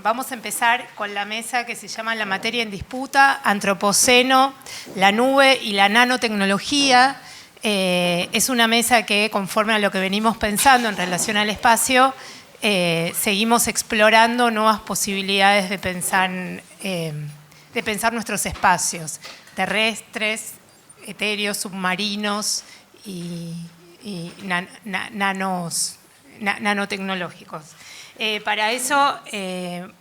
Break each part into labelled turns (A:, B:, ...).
A: Vamos a empezar con la mesa que se llama La materia en disputa, Antropoceno, la nube y la nanotecnología. Es una mesa que, conforme a lo que venimos pensando en relación al espacio, seguimos explorando nuevas posibilidades de pensar nuestros espacios terrestres, etéreos, submarinos y nanotecnológicos. Para eso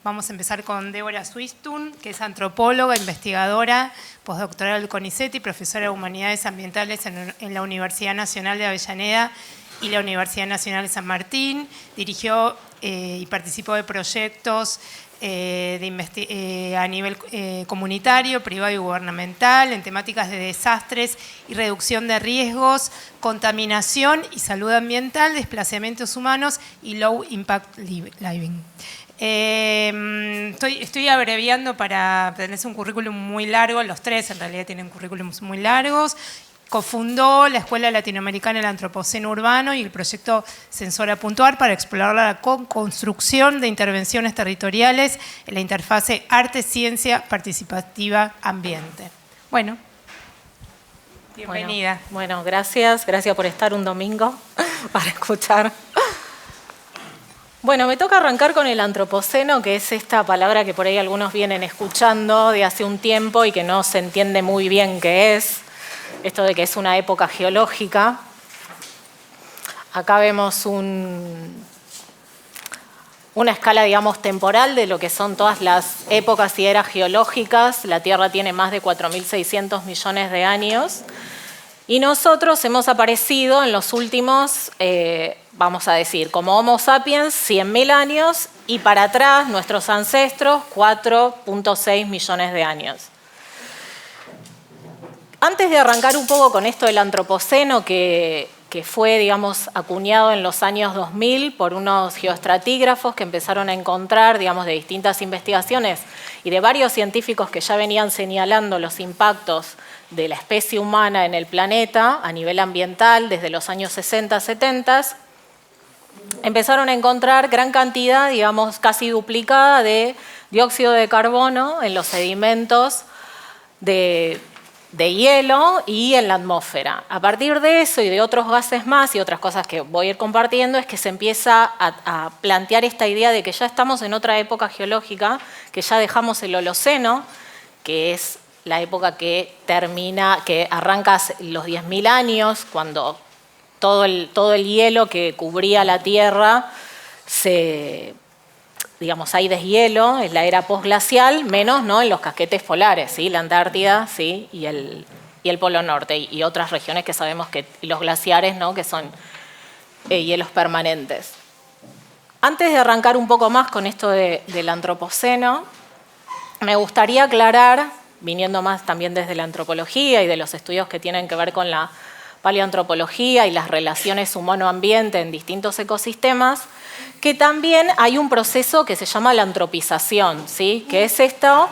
A: vamos a empezar con Débora Swistun, que es antropóloga, investigadora, postdoctoral del CONICET y profesora de Humanidades Ambientales en la Universidad Nacional de Avellaneda y la Universidad Nacional de San Martín. Dirigió y participó de proyectos a nivel comunitario, privado y gubernamental en temáticas de desastres y reducción de riesgos, contaminación y salud ambiental, desplazamientos humanos y low impact living. Estoy abreviando para tener un currículum muy largo, los tres en realidad tienen currículums muy largos. Cofundó la Escuela Latinoamericana del Antropoceno Urbano y el proyecto Sensora Puntuar para explorar la construcción de intervenciones territoriales en la interfase arte, ciencia, participativa, ambiente. Bueno, bienvenida.
B: Bueno, gracias por estar un domingo para escuchar. Bueno, me toca arrancar con el antropoceno, que es esta palabra que por ahí algunos vienen escuchando de hace un tiempo y que no se entiende muy bien qué es. Esto de que es una época geológica. Acá vemos una escala, digamos, temporal de lo que son todas las épocas y eras geológicas. La Tierra tiene más de 4.600 millones de años. Y nosotros hemos aparecido en los últimos, vamos a decir, como Homo sapiens, 100.000 años, y para atrás, nuestros ancestros, 4.6 millones de años. Antes de arrancar un poco con esto del antropoceno, que fue, digamos, acuñado en los años 2000 por unos geoestratígrafos que empezaron a encontrar, digamos, de distintas investigaciones y de varios científicos que ya venían señalando los impactos de la especie humana en el planeta a nivel ambiental desde los años 60, 70, empezaron a encontrar gran cantidad, digamos, casi duplicada de dióxido de carbono en los sedimentos de hielo y en la atmósfera. A partir de eso y de otros gases más y otras cosas que voy a ir compartiendo es que se empieza a plantear esta idea de que ya estamos en otra época geológica, que ya dejamos el Holoceno, que es la época que arranca los 10.000 años, cuando todo el hielo que cubría la Tierra digamos, hay deshielo, es la era postglacial, menos, ¿no?, en los casquetes polares, ¿sí?, la Antártida, ¿sí?, y el Polo Norte, y otras regiones que sabemos que los glaciares, ¿no?, que son hielos permanentes. Antes de arrancar un poco más con esto del antropoceno, me gustaría aclarar, viniendo más también desde la antropología y de los estudios que tienen que ver con la paleoantropología y las relaciones humano-ambiente en distintos ecosistemas, que también hay un proceso que se llama la antropización, ¿sí?, que es esto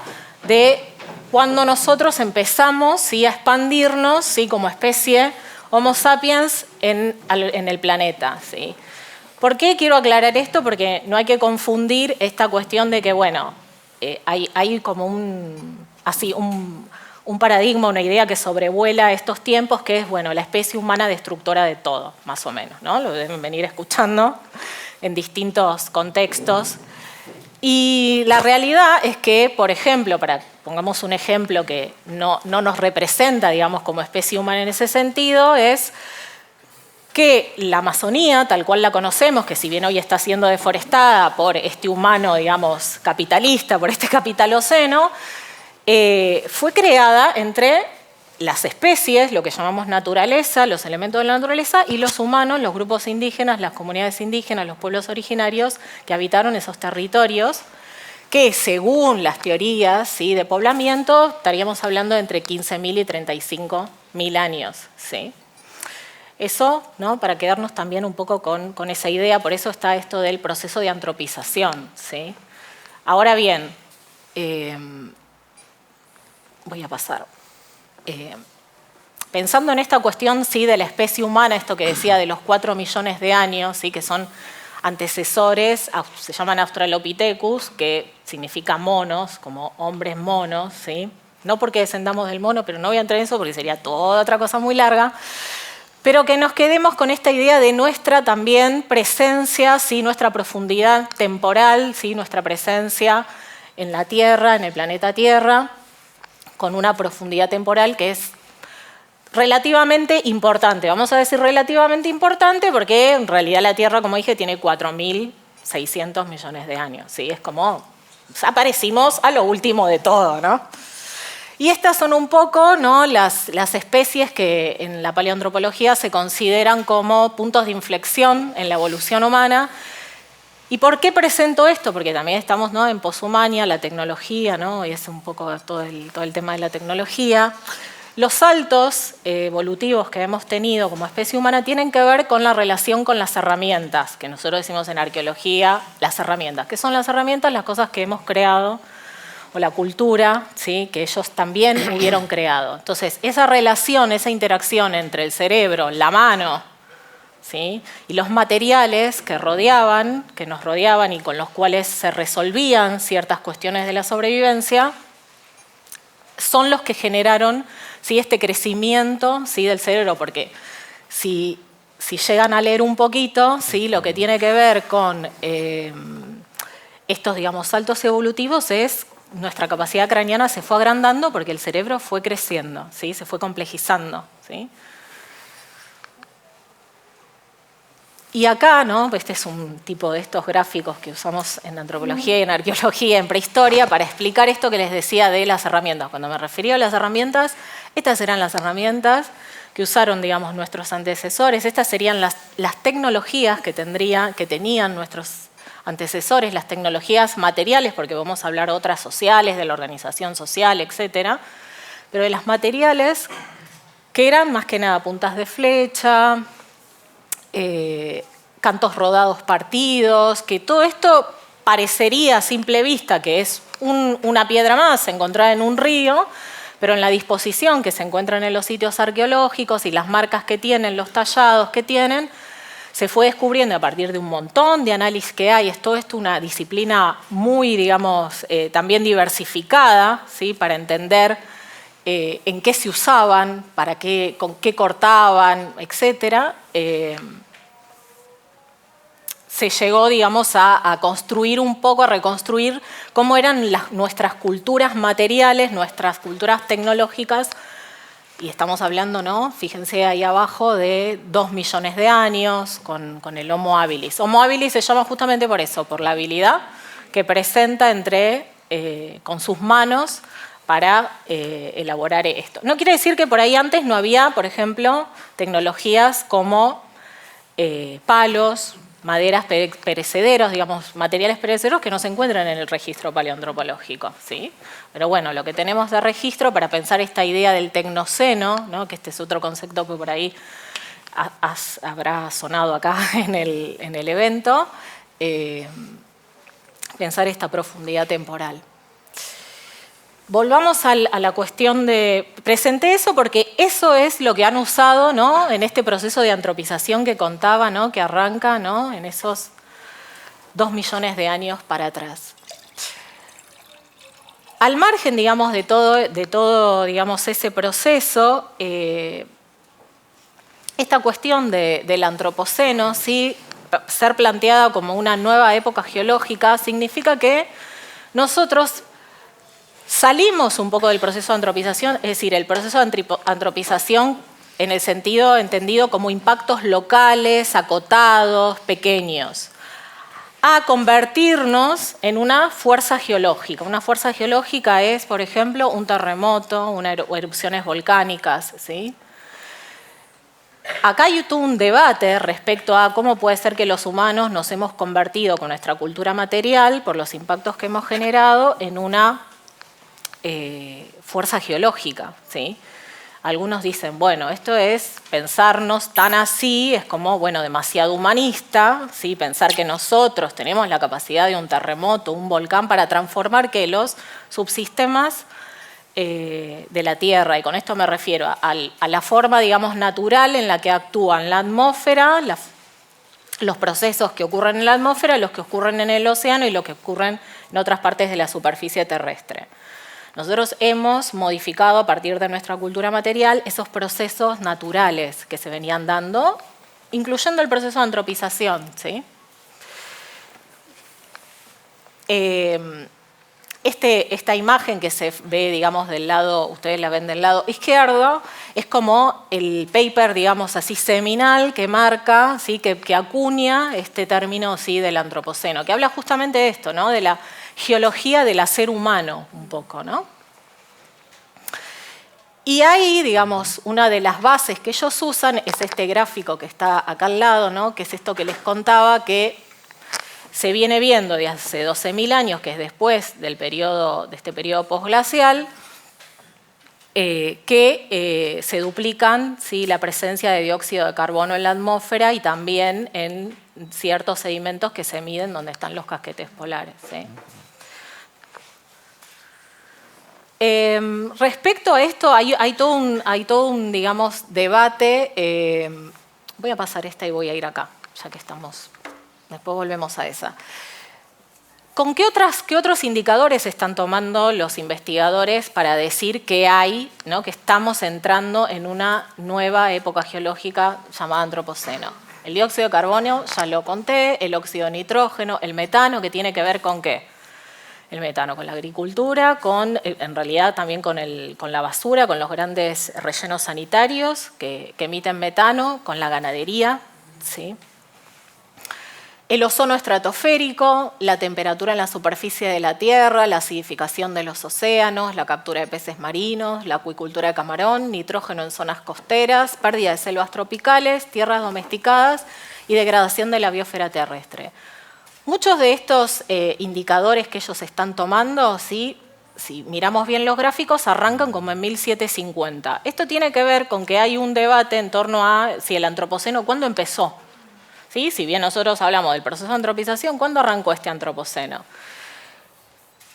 B: de cuando nosotros empezamos, ¿sí?, a expandirnos, ¿sí?, como especie Homo sapiens en el planeta, ¿sí? ¿Por qué quiero aclarar esto? Porque no hay que confundir esta cuestión de que, bueno, hay como un paradigma, una idea que sobrevuela estos tiempos, que es, bueno, la especie humana destructora de todo, más o menos, ¿no? Lo deben venir escuchando en distintos contextos. Y la realidad es que, por ejemplo, pongamos un ejemplo que no nos representa, digamos, como especie humana en ese sentido, es que la Amazonía, tal cual la conocemos, que si bien hoy está siendo deforestada por este humano, digamos, capitalista, por este capitaloceno, fue creada entre las especies, lo que llamamos naturaleza, los elementos de la naturaleza, y los humanos, los grupos indígenas, las comunidades indígenas, los pueblos originarios que habitaron esos territorios, que según las teorías, ¿sí?, de poblamiento, estaríamos hablando de entre 15.000 y 35.000 años, ¿sí? Eso, ¿no?, para quedarnos también un poco con esa idea, por eso está esto del proceso de antropización, ¿sí? Ahora bien, voy a pasar. Pensando en esta cuestión, sí, de la especie humana, esto que decía de los 4 millones de años, ¿sí?, que son antecesores, se llaman Australopithecus, que significa monos, como hombres monos, ¿sí? No porque descendamos del mono, pero no voy a entrar en eso porque sería toda otra cosa muy larga, pero que nos quedemos con esta idea de nuestra también presencia, ¿sí? Nuestra profundidad temporal, ¿sí? Nuestra presencia en la Tierra, en el planeta Tierra, con una profundidad temporal que es relativamente importante. Vamos a decir relativamente importante porque en realidad la Tierra, como dije, tiene 4.600 millones de años, ¿sí? Es como, aparecimos a lo último de todo, ¿no? Y estas son un poco, ¿no?, las especies que en la paleoantropología se consideran como puntos de inflexión en la evolución humana. ¿Y por qué presento esto? Porque también estamos, ¿no?, en poshumanía, la tecnología, ¿no?, y es un poco todo el tema de la tecnología. Los saltos evolutivos que hemos tenido como especie humana tienen que ver con la relación con las herramientas, que nosotros decimos en arqueología, las herramientas. ¿Qué son las herramientas? Las cosas que hemos creado, o la cultura, ¿sí?, que ellos también hubieron creado. Entonces, esa relación, esa interacción entre el cerebro, la mano, ¿sí?, y los materiales que nos rodeaban y con los cuales se resolvían ciertas cuestiones de la sobrevivencia, son los que generaron, ¿sí?, este crecimiento, ¿sí?, del cerebro, porque si llegan a leer un poquito, ¿sí?, lo que tiene que ver con estos, digamos, saltos evolutivos es nuestra capacidad craneana se fue agrandando porque el cerebro fue creciendo, ¿sí?, se fue complejizando, ¿sí? Y acá, ¿no?, este es un tipo de estos gráficos que usamos en antropología y en arqueología, en prehistoria, para explicar esto que les decía de las herramientas. Cuando me refería a las herramientas, estas eran las herramientas que usaron, digamos, nuestros antecesores. Estas serían las tecnologías que tenían nuestros antecesores, las tecnologías materiales, porque vamos a hablar otras sociales, de la organización social, etc. Pero de las materiales, que eran más que nada puntas de flecha, cantos rodados partidos, que todo esto parecería a simple vista que es una piedra más encontrada en un río, pero en la disposición que se encuentran en los sitios arqueológicos y las marcas que tienen, los tallados que tienen, se fue descubriendo a partir de un montón de análisis que hay. Esto es una disciplina muy, digamos, también diversificada, ¿sí?, para entender en qué se usaban, con qué cortaban, etc. Se llegó, digamos, a construir un poco, a reconstruir cómo eran nuestras culturas materiales, nuestras culturas tecnológicas. Y estamos hablando, ¿no?, fíjense ahí abajo, de 2 millones de años con el Homo habilis. Homo habilis se llama justamente por eso, por la habilidad que presenta con sus manos para elaborar esto. No quiere decir que por ahí antes no había, por ejemplo, tecnologías como palos, maderas perecederos, digamos, materiales perecederos que no se encuentran en el registro paleoantropológico, ¿sí? Pero bueno, lo que tenemos de registro para pensar esta idea del tecnoceno, ¿no?, que este es otro concepto que por ahí habrá sonado acá en el evento, pensar esta profundidad temporal. Volvamos a la cuestión de... Presenté eso porque eso es lo que han usado, ¿no?, en este proceso de antropización que contaba, ¿no?, que arranca, ¿no?, en esos 2 millones de años para atrás. Al margen, digamos, de todo digamos, ese proceso, esta cuestión del antropoceno, ¿sí?, ser planteada como una nueva época geológica, significa que nosotros salimos un poco del proceso de antropización, es decir, el proceso de antropización en el sentido entendido como impactos locales, acotados, pequeños, a convertirnos en una fuerza geológica. Una fuerza geológica es, por ejemplo, un terremoto, o erupciones volcánicas, ¿sí? Acá hay todo un debate respecto a cómo puede ser que los humanos nos hemos convertido con nuestra cultura material, por los impactos que hemos generado, en una fuerza geológica, ¿sí? Algunos dicen, bueno, esto es pensarnos tan así, es como, bueno, demasiado humanista, ¿sí?, pensar que nosotros tenemos la capacidad de un terremoto, un volcán, para transformar que los subsistemas de la Tierra, y con esto me refiero a la forma, digamos, natural en la que actúan la atmósfera, los procesos que ocurren en la atmósfera, los que ocurren en el océano y los que ocurren en otras partes de la superficie terrestre. Nosotros hemos modificado a partir de nuestra cultura material esos procesos naturales que se venían dando, incluyendo el proceso de antropización, ¿sí? Esta imagen que se ve, digamos, del lado, ustedes la ven del lado izquierdo, es como el paper, digamos así, seminal que marca, ¿sí? que acuña este término, ¿sí? del antropoceno, que habla justamente de esto, ¿no? De la geología del hacer humano, un poco, ¿no? Y ahí, digamos, una de las bases que ellos usan es este gráfico que está acá al lado, ¿no? Que es esto que les contaba, que se viene viendo de hace 12.000 años, que es después del periodo, de este periodo posglacial, que se duplican, ¿sí? la presencia de dióxido de carbono en la atmósfera y también en ciertos sedimentos que se miden donde están los casquetes polares, ¿sí? Respecto a esto, hay todo un digamos, debate. Voy a pasar esta y voy a ir acá, ya que estamos. Después volvemos a esa. ¿Con qué otros indicadores están tomando los investigadores para decir que hay, ¿no? que estamos entrando en una nueva época geológica llamada antropoceno? El dióxido de carbono, ya lo conté, el óxido de nitrógeno, el metano, que tiene que ver con ¿qué? El metano con la agricultura, en realidad también con la basura, con los grandes rellenos sanitarios que emiten metano, con la ganadería, ¿sí? El ozono estratosférico, la temperatura en la superficie de la Tierra, la acidificación de los océanos, la captura de peces marinos, la acuicultura de camarón, nitrógeno en zonas costeras, pérdida de selvas tropicales, tierras domesticadas y degradación de la biosfera terrestre. Muchos de estos indicadores que ellos están tomando, ¿sí? Si miramos bien los gráficos, arrancan como en 1750. Esto tiene que ver con que hay un debate en torno a si el antropoceno, ¿cuándo empezó? ¿Sí? Si bien nosotros hablamos del proceso de antropización, ¿cuándo arrancó este antropoceno?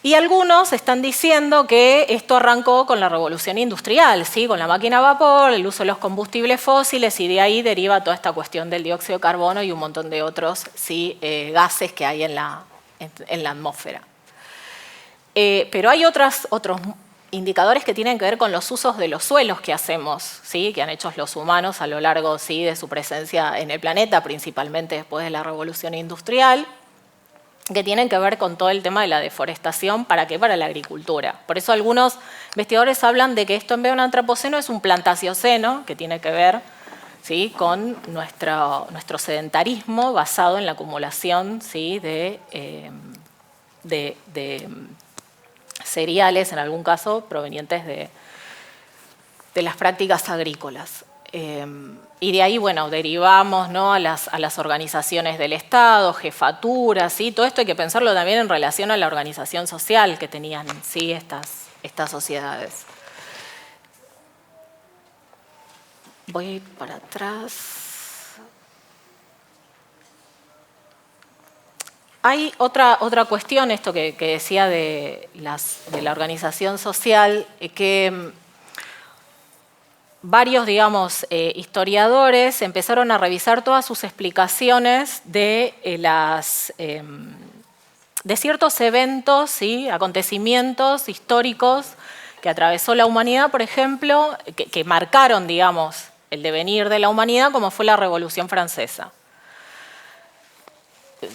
B: Y algunos están diciendo que esto arrancó con la revolución industrial, ¿sí? Con la máquina a vapor, el uso de los combustibles fósiles, y de ahí deriva toda esta cuestión del dióxido de carbono y un montón de otros, ¿sí? Gases que hay en la atmósfera. Pero hay otros indicadores que tienen que ver con los usos de los suelos que hacemos, ¿sí? Que han hecho los humanos a lo largo, ¿sí? de su presencia en el planeta, principalmente después de la revolución industrial, que tienen que ver con todo el tema de la deforestación. ¿Para qué? Para la agricultura. Por eso algunos investigadores hablan de que esto en vez de un antropoceno es un plantacioceno, que tiene que ver, ¿sí? con nuestro sedentarismo basado en la acumulación, ¿sí? de cereales, en algún caso, provenientes de las prácticas agrícolas. Y de ahí, bueno, derivamos, ¿no? a las organizaciones del Estado, jefaturas, ¿sí? Todo esto hay que pensarlo también en relación a la organización social que tenían, ¿sí? estas sociedades. Voy a ir para atrás. Hay otra cuestión, esto que decía de la organización social, que varios, digamos, historiadores empezaron a revisar todas sus explicaciones de ciertos eventos, ¿sí? acontecimientos históricos que atravesó la humanidad, por ejemplo, que marcaron, digamos, el devenir de la humanidad, como fue la Revolución Francesa.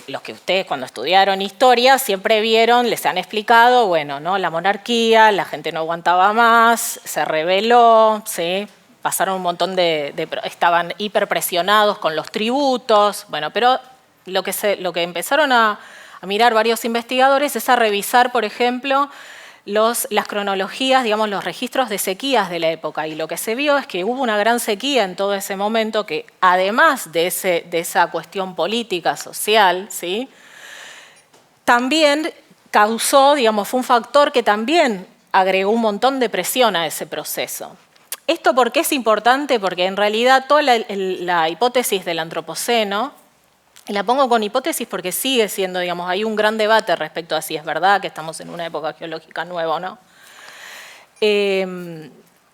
B: Los que ustedes cuando estudiaron historia siempre vieron, les han explicado, bueno, ¿no? la monarquía, la gente no aguantaba más, se rebeló, ¿sí? pasaron un montón estaban hiperpresionados con los tributos, bueno, pero lo que empezaron a mirar varios investigadores es a revisar, por ejemplo, las cronologías, digamos, los registros de sequías de la época, y lo que se vio es que hubo una gran sequía en todo ese momento que, además de esa cuestión política, social, ¿sí? también causó, digamos, fue un factor que también agregó un montón de presión a ese proceso. ¿Esto por qué es importante? Porque en realidad toda la hipótesis del antropoceno, la pongo con hipótesis porque sigue siendo, digamos, hay un gran debate respecto a si es verdad que estamos en una época geológica nueva o no.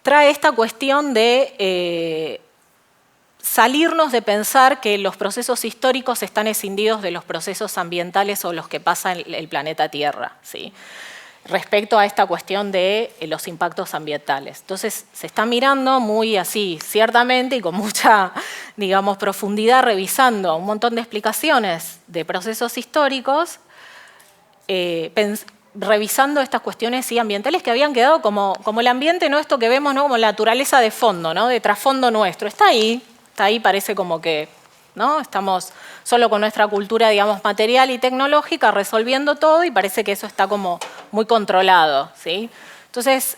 B: Trae esta cuestión de salirnos de pensar que los procesos históricos están escindidos de los procesos ambientales o los que pasa en el planeta Tierra, ¿sí? Respecto a esta cuestión de los impactos ambientales. Entonces, se está mirando muy así, ciertamente, y con mucha, digamos, profundidad, revisando un montón de explicaciones de procesos históricos, revisando estas cuestiones sí, ambientales que habían quedado como el ambiente, ¿no? Esto que vemos, ¿no? Como la naturaleza de fondo, ¿no? De trasfondo nuestro. Está ahí, parece como que, ¿no? Estamos solo con nuestra cultura, digamos, material y tecnológica resolviendo todo y parece que eso está como muy controlado, ¿sí? Entonces,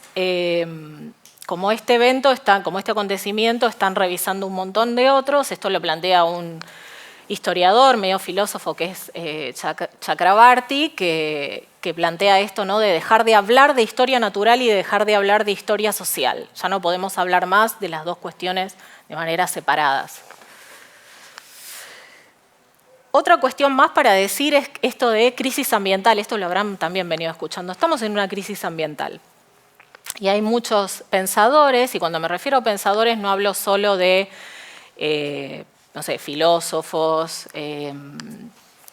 B: como este evento, como este acontecimiento, están revisando un montón de otros. Esto lo plantea un historiador, medio filósofo, que es Chakrabarty, que plantea esto, ¿no? De dejar de hablar de historia natural y de dejar de hablar de historia social. Ya no podemos hablar más de las dos cuestiones de manera separadas. Otra cuestión más para decir es esto de crisis ambiental. Esto lo habrán también venido escuchando. Estamos en una crisis ambiental. Y hay muchos pensadores, y cuando me refiero a pensadores no hablo solo de, no sé, filósofos,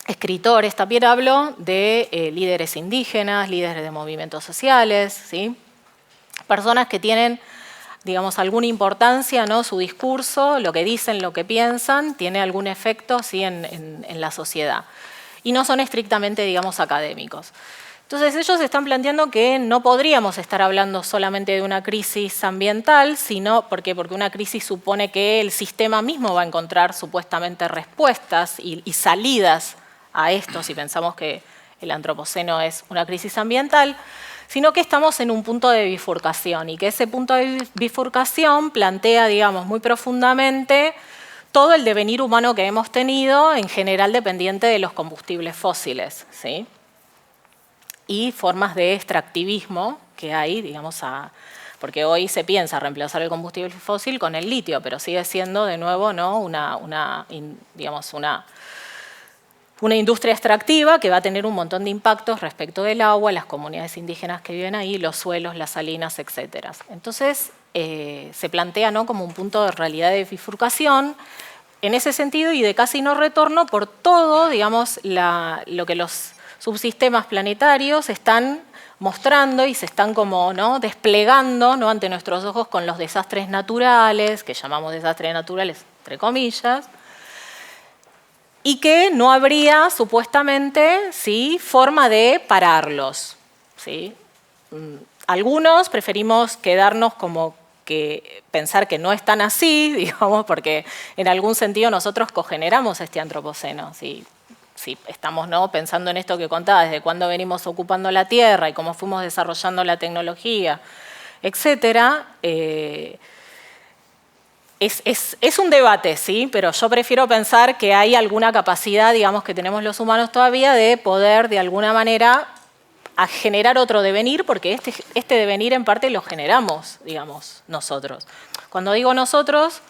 B: escritores, también hablo de líderes indígenas, líderes de movimientos sociales, ¿sí? Personas que tienen, digamos, alguna importancia, ¿no? Su discurso, lo que dicen, lo que piensan, tiene algún efecto, ¿sí? en la sociedad. Y no son estrictamente, digamos, académicos. Entonces ellos están planteando que no podríamos estar hablando solamente de una crisis ambiental, sino porque una crisis supone que el sistema mismo va a encontrar supuestamente respuestas y salidas a esto, si pensamos que el antropoceno es una crisis ambiental, sino que estamos en un punto de bifurcación y que ese punto de bifurcación plantea, digamos, muy profundamente todo el devenir humano que hemos tenido, en general dependiente de los combustibles fósiles, ¿sí? Y formas de extractivismo que hay, digamos, porque hoy se piensa reemplazar el combustible fósil con el litio, pero sigue siendo, de nuevo, ¿no? una industria extractiva que va a tener un montón de impactos respecto del agua, las comunidades indígenas que viven ahí, los suelos, las salinas, etc. Entonces, se plantea, ¿no? Como un punto de realidad de bifurcación en ese sentido y de casi no retorno por todo, digamos, lo que los subsistemas planetarios están mostrando y se están como, ¿no? Desplegando, ¿no? Ante nuestros ojos con los desastres naturales, que llamamos desastres naturales, entre comillas, y que no habría, supuestamente, ¿sí? Forma de pararlos, ¿sí? Algunos preferimos quedarnos como que pensar que no están así, digamos, porque en algún sentido nosotros cogeneramos este antropoceno, ¿sí? Si estamos, ¿no? Pensando en esto que contaba, desde cuándo venimos ocupando la Tierra y cómo fuimos desarrollando la tecnología, etcétera, es un debate, ¿sí? Pero yo prefiero pensar que hay alguna capacidad, digamos, que tenemos los humanos todavía de poder, de alguna manera, a generar otro devenir, porque este devenir en parte lo generamos, digamos, nosotros. Cuando digo nosotros,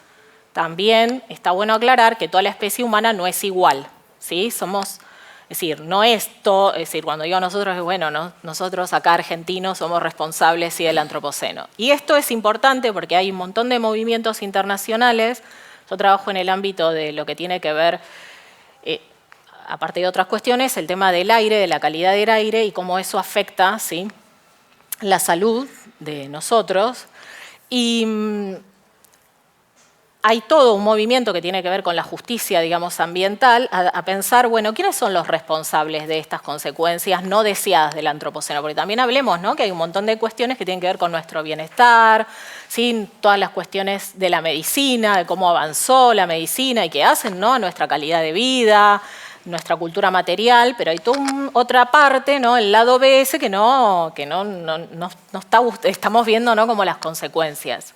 B: también está bueno aclarar que toda la especie humana no es igual, ¿sí? Somos, es decir, no es todo, es decir, cuando digo nosotros, es bueno, ¿no? Nosotros acá argentinos somos responsables sí, del antropoceno. Y esto es importante porque hay un montón de movimientos internacionales. Yo trabajo en el ámbito de lo que tiene que ver, aparte de otras cuestiones, el tema del aire, de la calidad del aire y cómo eso afecta, ¿sí? La salud de nosotros. Y hay todo un movimiento que tiene que ver con la justicia, digamos, ambiental, a pensar, bueno, ¿quiénes son los responsables de estas consecuencias no deseadas del antropoceno? Porque también hablemos, ¿no? Que hay un montón de cuestiones que tienen que ver con nuestro bienestar, ¿sí? Todas las cuestiones de la medicina, de cómo avanzó la medicina y qué hacen, ¿no? A nuestra calidad de vida, nuestra cultura material, pero hay toda otra parte, ¿no? El lado B ese que no estamos viendo, ¿no? Como las consecuencias.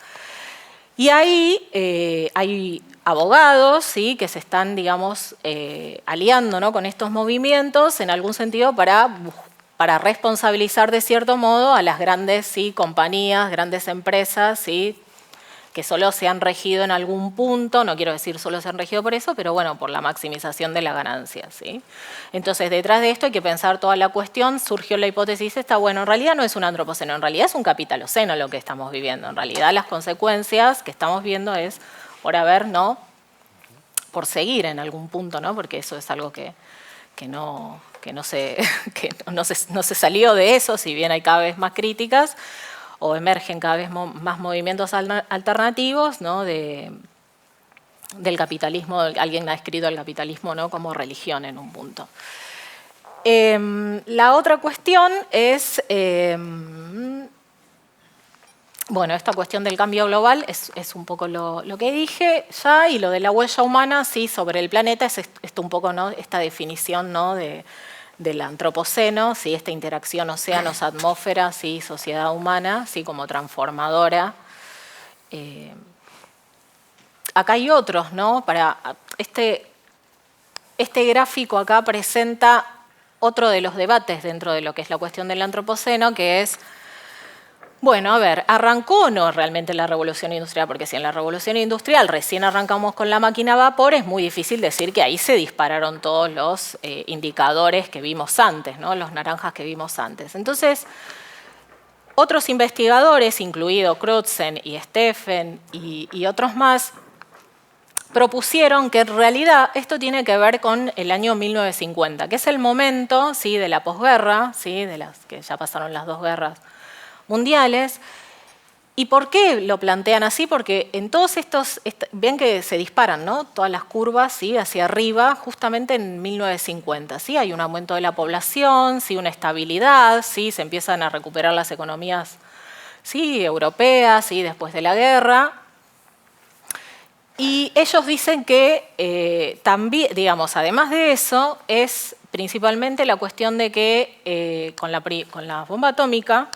B: Y ahí hay abogados, ¿sí? Que se están, digamos, aliando, ¿no? Con estos movimientos en algún sentido para responsabilizar de cierto modo a las grandes, ¿sí? Compañías, grandes empresas, ¿sí? Que solo se han regido en algún punto, no quiero decir solo se han regido por eso, pero bueno, por la maximización de la ganancia, ¿sí? Entonces, detrás de esto hay que pensar toda la cuestión, surgió la hipótesis esta, bueno, en realidad no es un antropoceno, en realidad es un capitaloceno lo que estamos viviendo, en realidad las consecuencias que estamos viendo es, por haber, ¿no? por seguir en algún punto, ¿no? Porque eso es algo que no se salió de eso, si bien hay cada vez más críticas, o emergen cada vez más movimientos alternativos, ¿no? Del capitalismo. Alguien ha escrito el capitalismo, ¿no? Como religión en un punto. La otra cuestión es, bueno, esta cuestión del cambio global es un poco lo que dije ya, y lo de la huella humana, sí, sobre el planeta es esto un poco, ¿no? Esta definición, ¿no? del antropoceno, ¿sí? Esta interacción océanos-atmósfera, ¿sí? Sociedad humana, ¿sí? Como transformadora. Acá hay otros, ¿no? Este gráfico acá presenta otro de los debates dentro de lo que es la cuestión del antropoceno, que es, bueno, a ver, ¿arrancó o no realmente la revolución industrial? Porque si en la revolución industrial recién arrancamos con la máquina a vapor, es muy difícil decir que ahí se dispararon todos los indicadores que vimos antes, ¿no? Los naranjas que vimos antes. Entonces, otros investigadores, incluido Crutzen y Steffen y otros más, propusieron que en realidad esto tiene que ver con el año 1950, que es el momento, ¿sí? De la posguerra, ¿sí? De las que ya pasaron las 2 guerras mundiales. ¿Y por qué lo plantean así? Porque en todos estos, ven que se disparan, ¿no? Todas las curvas, ¿sí? Hacia arriba, justamente en 1950. ¿Sí? Hay un aumento de la población, ¿sí? Una estabilidad, ¿sí? Se empiezan a recuperar las economías, ¿sí? Europeas, ¿sí? Después de la guerra. Y ellos dicen que también, digamos, además de eso, es principalmente la cuestión de que con la bomba atómica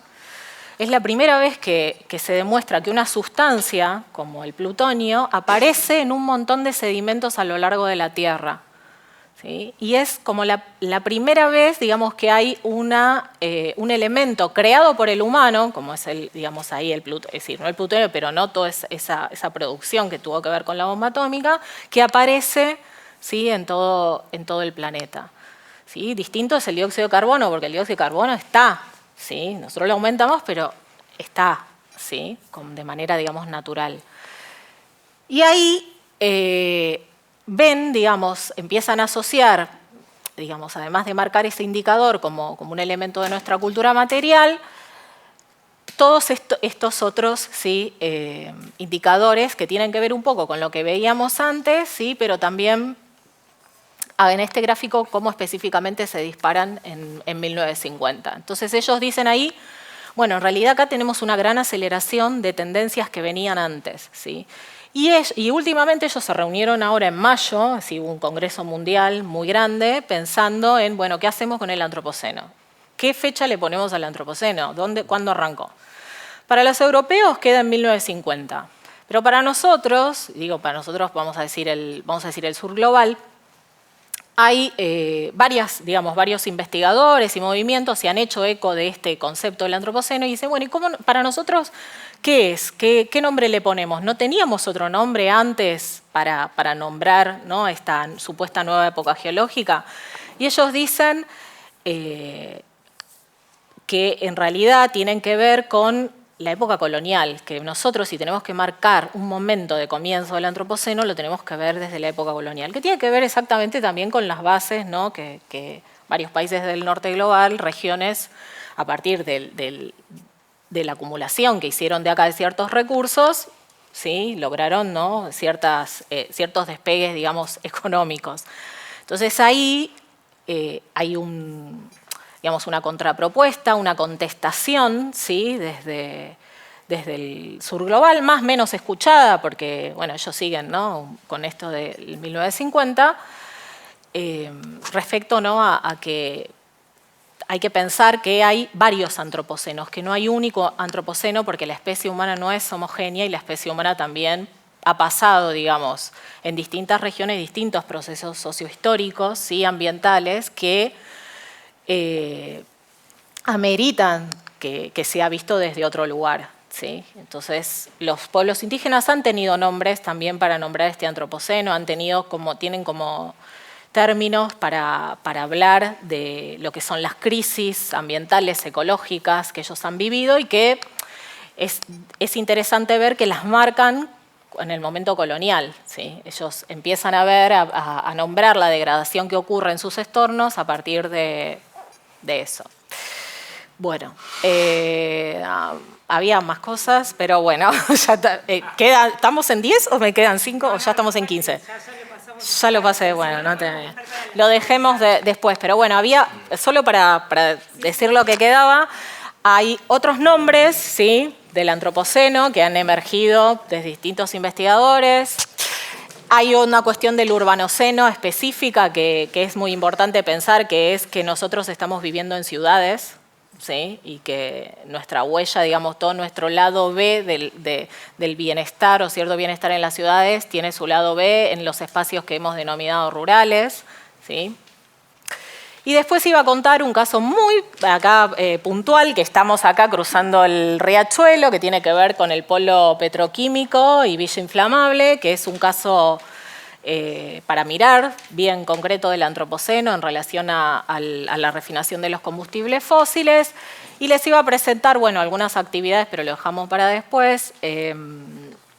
B: es la primera vez que se demuestra que una sustancia, como el plutonio, aparece en un montón de sedimentos a lo largo de la Tierra. ¿Sí? Y es como la primera vez, digamos, que hay un elemento creado por el humano, como es digamos, ahí el plutonio, es decir, no el plutonio, pero no toda esa producción que tuvo que ver con la bomba atómica, que aparece, ¿sí? en todo el planeta. ¿Sí? Distinto es el dióxido de carbono, porque el dióxido de carbono está, ¿sí? Nosotros lo aumentamos, pero está, ¿sí? De manera, digamos, natural. Y ahí ven, digamos, empiezan a asociar, digamos, además de marcar ese indicador como un elemento de nuestra cultura material, todos estos otros, ¿sí? Indicadores que tienen que ver un poco con lo que veíamos antes, ¿sí? Pero también en este gráfico cómo específicamente se disparan en 1950. Entonces ellos dicen ahí, bueno, en realidad acá tenemos una gran aceleración de tendencias que venían antes, ¿sí? Y últimamente ellos se reunieron ahora en mayo, así hubo un congreso mundial muy grande, pensando en, bueno, ¿qué hacemos con el antropoceno? ¿Qué fecha le ponemos al antropoceno? ¿Cuándo arrancó? Para los europeos queda en 1950, pero para nosotros, para nosotros vamos a decir el sur global, hay varios investigadores y movimientos se han hecho eco de este concepto del antropoceno y dicen, bueno, ¿y cómo para nosotros qué es? ¿Qué nombre le ponemos? ¿No teníamos otro nombre antes para nombrar, ¿no? esta supuesta nueva época geológica? Y ellos dicen que en realidad tienen que ver con la época colonial, que nosotros si tenemos que marcar un momento de comienzo del antropoceno lo tenemos que ver desde la época colonial, que tiene que ver exactamente también con las bases, ¿no? que varios países del norte global, regiones, a partir de la acumulación que hicieron de acá de ciertos recursos, ¿sí? Lograron, ¿no? ciertos despegues, digamos, económicos. Entonces ahí hay una contrapropuesta, una contestación, ¿sí? desde el sur global, más o menos escuchada, porque bueno, ellos siguen, ¿no? con esto del 1950, respecto, ¿no? a que hay que pensar que hay varios antropocenos, que no hay único antropoceno porque la especie humana no es homogénea y la especie humana también ha pasado, digamos, en distintas regiones, distintos procesos sociohistóricos, ¿sí? ambientales, que ameritan que sea visto desde otro lugar. ¿Sí? Entonces, los pueblos indígenas han tenido nombres también para nombrar este antropoceno, tienen como términos para hablar de lo que son las crisis ambientales, ecológicas que ellos han vivido y que es interesante ver que las marcan en el momento colonial, ¿sí? Ellos empiezan a ver, a nombrar la degradación que ocurre en sus entornos a partir de eso. Bueno, había más cosas, pero bueno, ya ¿estamos en 10 o me quedan 5 o ya estamos en 15? Ya lo pasé, bueno, lo dejemos después, pero bueno, había, solo para decir lo que quedaba, hay otros nombres, ¿sí?, del antropoceno que han emergido de distintos investigadores. Hay una cuestión del urbanoceno específica que es muy importante pensar, que es que nosotros estamos viviendo en ciudades, ¿sí?, y que nuestra huella, digamos, todo nuestro lado B del bienestar o cierto bienestar en las ciudades tiene su lado B en los espacios que hemos denominado rurales, ¿sí? Y después iba a contar un caso muy puntual, que estamos acá cruzando el riachuelo, que tiene que ver con el polo petroquímico y Villa Inflamable, que es un caso para mirar bien concreto del antropoceno en relación a la refinación de los combustibles fósiles. Y les iba a presentar, bueno, algunas actividades, pero lo dejamos para después, que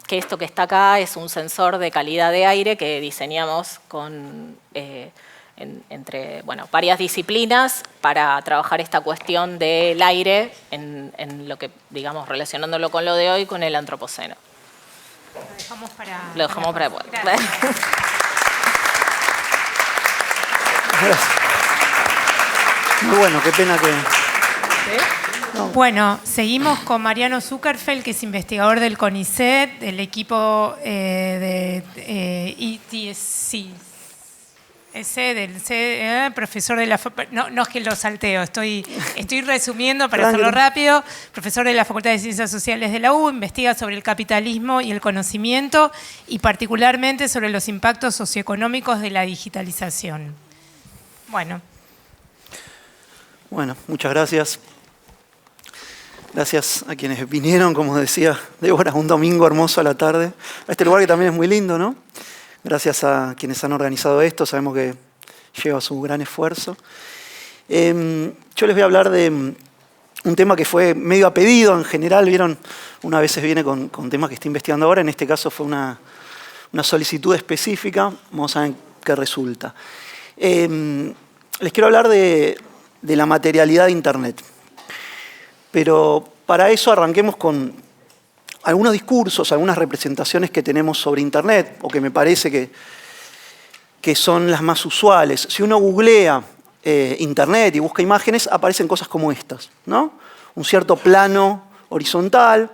B: esto que está acá es un sensor de calidad de aire que diseñamos con... entre varias disciplinas para trabajar esta cuestión del aire en lo que, digamos, relacionándolo con lo de hoy, con el antropoceno. Lo dejamos para después.
C: Gracias. Muy bueno, qué pena que...
A: ¿Sí? No. Bueno, seguimos con Mariano Zuckerfeld, que es investigador del CONICET, del equipo de ETSC. Profesor de la... No es que lo salteo, estoy resumiendo para hacerlo rápido. Profesor de la Facultad de Ciencias Sociales de la U, investiga sobre el capitalismo y el conocimiento y particularmente sobre los impactos socioeconómicos de la digitalización. Bueno,
C: muchas gracias. Gracias a quienes vinieron, como decía Débora, un domingo hermoso a la tarde, a este lugar que también es muy lindo, ¿no? Gracias a quienes han organizado esto, sabemos que lleva su gran esfuerzo. Yo les voy a hablar de un tema que fue medio a pedido en general, vieron, una vez viene con temas que está investigando ahora, en este caso fue una solicitud específica, vamos a ver qué resulta. Les quiero hablar de la materialidad de Internet, pero para eso arranquemos con algunos discursos, algunas representaciones que tenemos sobre Internet, o que me parece que son las más usuales. Si uno googlea Internet y busca imágenes, aparecen cosas como estas, ¿no? Un cierto plano horizontal,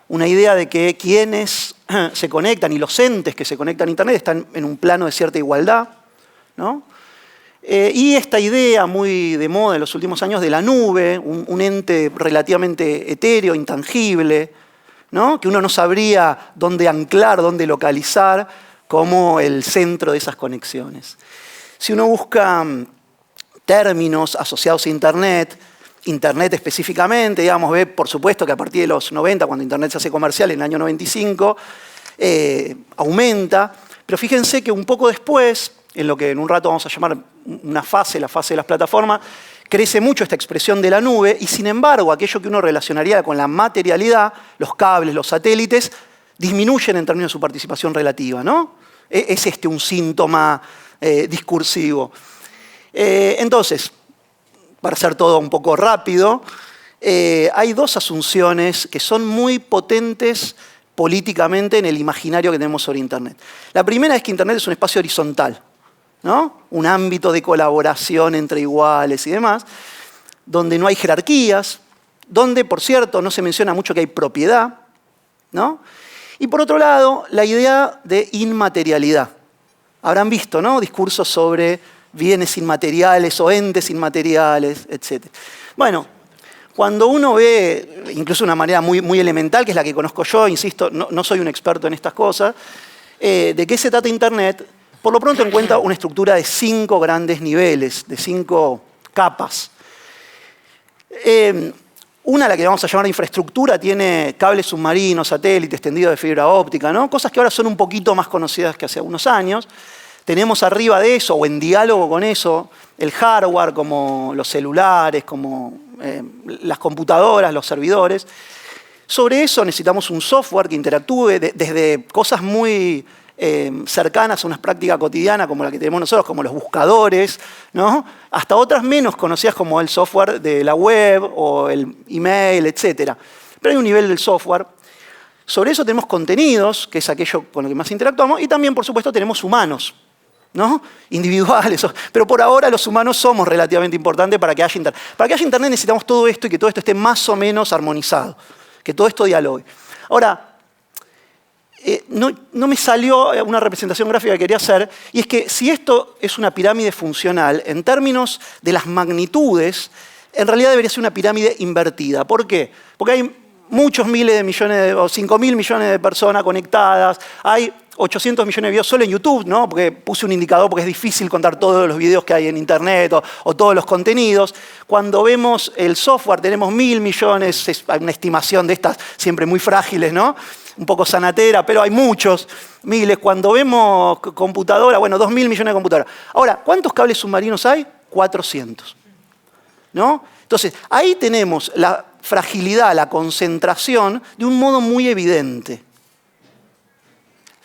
C: una idea de que quienes se conectan y los entes que se conectan a Internet están en un plano de cierta igualdad, ¿no? Y esta idea muy de moda en los últimos años de la nube, un ente relativamente etéreo, intangible, ¿no? Que uno no sabría dónde anclar, dónde localizar como el centro de esas conexiones. Si uno busca términos asociados a Internet específicamente, digamos, ve por supuesto que a partir de los 90, cuando Internet se hace comercial en el año 95, aumenta, pero fíjense que un poco después, en lo que en un rato vamos a llamar una fase, la fase de las plataformas, crece mucho esta expresión de la nube y, sin embargo, aquello que uno relacionaría con la materialidad, los cables, los satélites, disminuyen en términos de su participación relativa, ¿no? Es un síntoma discursivo. Entonces, para hacer todo un poco rápido, hay dos asunciones que son muy potentes políticamente en el imaginario que tenemos sobre Internet. La primera es que Internet es un espacio horizontal, ¿no? Un ámbito de colaboración entre iguales y demás, donde no hay jerarquías, donde, por cierto, no se menciona mucho que hay propiedad, ¿no? Y por otro lado, la idea de inmaterialidad. Habrán visto, ¿no?, discursos sobre bienes inmateriales o entes inmateriales, etc. Bueno, cuando uno ve, incluso de una manera muy elemental, que es la que conozco yo, insisto, no soy un experto en estas cosas, de qué se trata Internet, por lo pronto encuentra una estructura de 5 grandes niveles, de 5 capas. Una, la que vamos a llamar infraestructura, tiene cables submarinos, satélites, tendidos de fibra óptica, ¿no? Cosas que ahora son un poquito más conocidas que hace algunos años. Tenemos arriba de eso, o en diálogo con eso, el hardware, como los celulares, como las computadoras, los servidores. Sobre eso necesitamos un software que interactúe desde cosas muy cercanas a una práctica cotidiana como la que tenemos nosotros, como los buscadores, ¿no? Hasta otras menos conocidas como el software de la web o el email, etc. Pero hay un nivel del software. Sobre eso tenemos contenidos, que es aquello con lo que más interactuamos, y también, por supuesto, tenemos humanos, ¿no? Individuales. Pero por ahora los humanos somos relativamente importantes para que haya Internet. Para que haya Internet necesitamos todo esto y que todo esto esté más o menos armonizado, que todo esto dialogue. Ahora, no me salió una representación gráfica que quería hacer, y es que si esto es una pirámide funcional, en términos de las magnitudes, en realidad debería ser una pirámide invertida. ¿Por qué? Porque hay muchos miles de millones, o 5.000 millones de personas conectadas, hay 800 millones de videos solo en YouTube, ¿no? Porque puse un indicador porque es difícil contar todos los videos que hay en Internet o todos los contenidos. Cuando vemos el software tenemos 1.000 millones, hay una estimación de estas siempre muy frágiles, ¿no? Un poco sanatera, pero hay muchos, miles. Cuando vemos computadora, bueno, 2.000 millones de computadoras. Ahora, ¿cuántos cables submarinos hay? 400, ¿no? Entonces, ahí tenemos la fragilidad, la concentración de un modo muy evidente.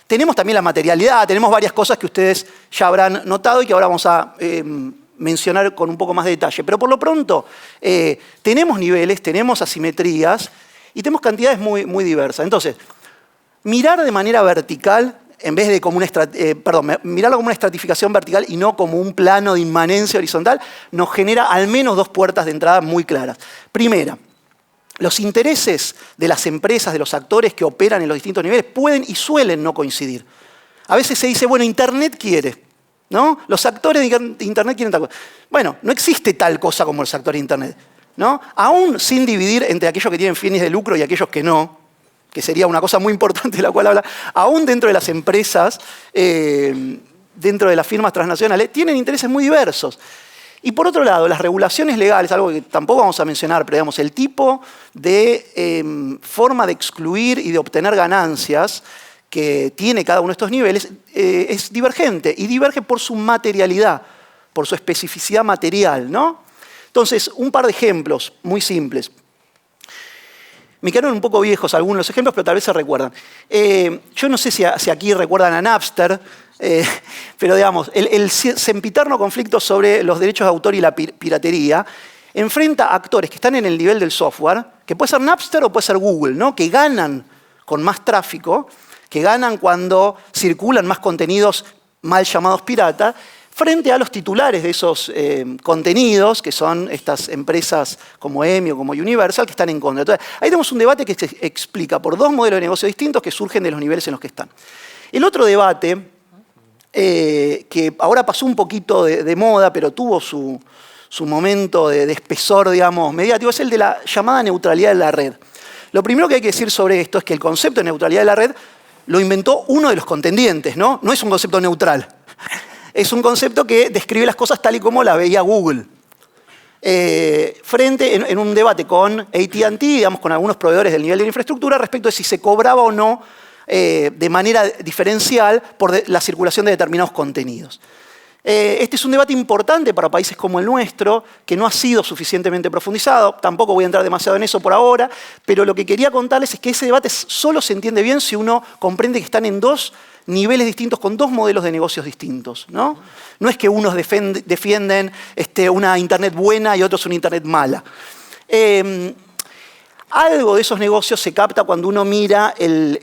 C: Tenemos también la materialidad, tenemos varias cosas que ustedes ya habrán notado y que ahora vamos a mencionar con un poco más de detalle. Pero por lo pronto, tenemos niveles, tenemos asimetrías y tenemos cantidades muy diversas. Entonces, mirar de manera vertical, en vez de como mirarlo como una estratificación vertical y no como un plano de inmanencia horizontal, nos genera al menos dos puertas de entrada muy claras. Primera, los intereses de las empresas, de los actores que operan en los distintos niveles pueden y suelen no coincidir. A veces se dice, bueno, Internet quiere, ¿no? Los actores de Internet quieren tal cosa. Bueno, no existe tal cosa como los actores de Internet, ¿no? Aún sin dividir entre aquellos que tienen fines de lucro y aquellos que no, que sería una cosa muy importante de la cual habla, aún dentro de las empresas, dentro de las firmas transnacionales, tienen intereses muy diversos. Y por otro lado, las regulaciones legales, algo que tampoco vamos a mencionar, pero digamos, el tipo de forma de excluir y de obtener ganancias que tiene cada uno de estos niveles es divergente y diverge por su materialidad, por su especificidad material, ¿no? Entonces, un par de ejemplos muy simples. Me quedaron un poco viejos algunos de los ejemplos, pero tal vez se recuerdan. Yo no sé si aquí recuerdan a Napster, pero digamos, el sempiterno conflicto sobre los derechos de autor y la piratería enfrenta a actores que están en el nivel del software, que puede ser Napster o puede ser Google, ¿no? Que ganan con más tráfico, que ganan cuando circulan más contenidos mal llamados piratas, frente a los titulares de esos contenidos, que son estas empresas como EMI o como Universal, que están en contra. Entonces, ahí tenemos un debate que se explica por dos modelos de negocio distintos que surgen de los niveles en los que están. El otro debate, que ahora pasó un poquito de moda, pero tuvo su momento de espesor, digamos, mediático, es el de la llamada neutralidad de la red. Lo primero que hay que decir sobre esto es que el concepto de neutralidad de la red lo inventó uno de los contendientes, ¿no? No es un concepto neutral. Es un concepto que describe las cosas tal y como la veía Google. En un debate con AT&T, digamos, con algunos proveedores del nivel de la infraestructura, respecto de si se cobraba o no de manera diferencial por la circulación de determinados contenidos. Este es un debate importante para países como el nuestro, que no ha sido suficientemente profundizado. Tampoco voy a entrar demasiado en eso por ahora, pero lo que quería contarles es que ese debate solo se entiende bien si uno comprende que están en dos niveles distintos, con dos modelos de negocios distintos, ¿no? No es que unos defienden una Internet buena y otros una Internet mala. Algo de esos negocios se capta cuando uno mira el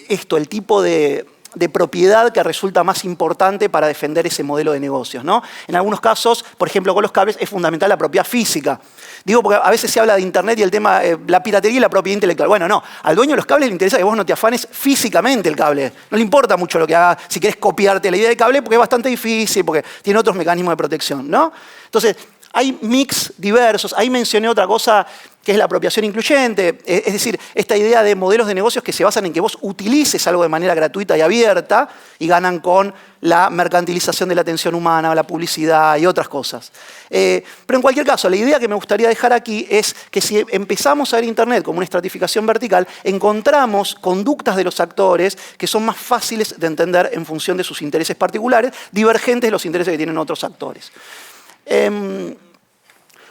C: tipo de propiedad que resulta más importante para defender ese modelo de negocios, ¿no? En algunos casos, por ejemplo, con los cables, es fundamental la propiedad física. Digo porque a veces se habla de Internet y el tema, la piratería y la propiedad intelectual. Bueno, no, al dueño de los cables le interesa que vos no te afanes físicamente el cable. No le importa mucho lo que haga si querés copiarte la idea de cable, porque es bastante difícil, porque tiene otros mecanismos de protección, ¿no? Entonces, hay mix diversos. Ahí mencioné otra cosa que es la apropiación incluyente, es decir, esta idea de modelos de negocios que se basan en que vos utilices algo de manera gratuita y abierta y ganan con la mercantilización de la atención humana, la publicidad y otras cosas. Pero en cualquier caso, la idea que me gustaría dejar aquí es que si empezamos a ver Internet como una estratificación vertical, encontramos conductas de los actores que son más fáciles de entender en función de sus intereses particulares, divergentes de los intereses que tienen otros actores.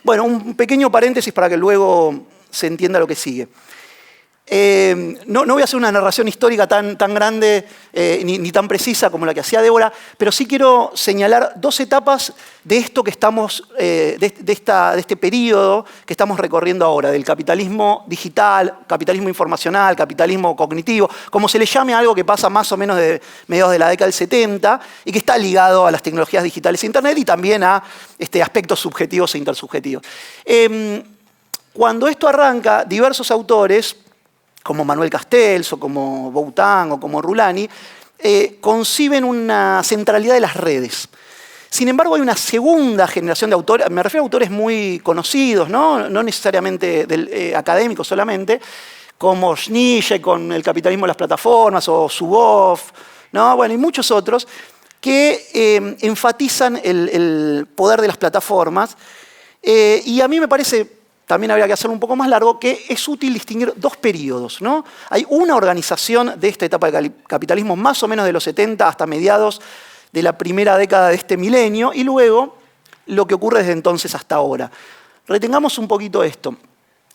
C: Bueno, un pequeño paréntesis para que luego se entienda lo que sigue. No voy a hacer una narración histórica tan grande ni tan precisa como la que hacía Débora, pero sí quiero señalar dos etapas de esto que estamos, de este periodo que estamos recorriendo ahora, del capitalismo digital, capitalismo informacional, capitalismo cognitivo, como se le llame a algo que pasa más o menos de mediados de la década del 70 y que está ligado a las tecnologías digitales e Internet y también a aspectos subjetivos e intersubjetivos. Cuando esto arranca, diversos autores, como Manuel Castells, o como Boutang, o como Rulani, conciben una centralidad de las redes. Sin embargo, hay una segunda generación de autores, me refiero a autores muy conocidos, no necesariamente académicos solamente, como Schnitger con El capitalismo de las plataformas, o Zuboff, ¿no? Bueno, y muchos otros, que enfatizan el poder de las plataformas. Y a mí me parece, también habría que hacerlo un poco más largo, que es útil distinguir dos periodos, ¿no? Hay una organización de esta etapa de capitalismo más o menos de los 70 hasta mediados de la primera década de este milenio, y luego lo que ocurre desde entonces hasta ahora. Retengamos un poquito esto,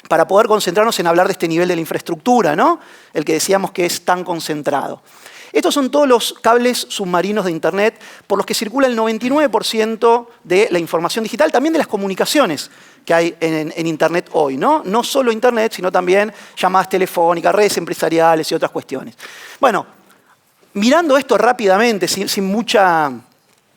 C: para poder concentrarnos en hablar de este nivel de la infraestructura, ¿no? El que decíamos que es tan concentrado. Estos son todos los cables submarinos de Internet por los que circula el 99% de la información digital, también de las comunicaciones que hay en Internet hoy, ¿no? No solo Internet, sino también llamadas telefónicas, redes empresariales y otras cuestiones. Bueno, mirando esto rápidamente, sin mucha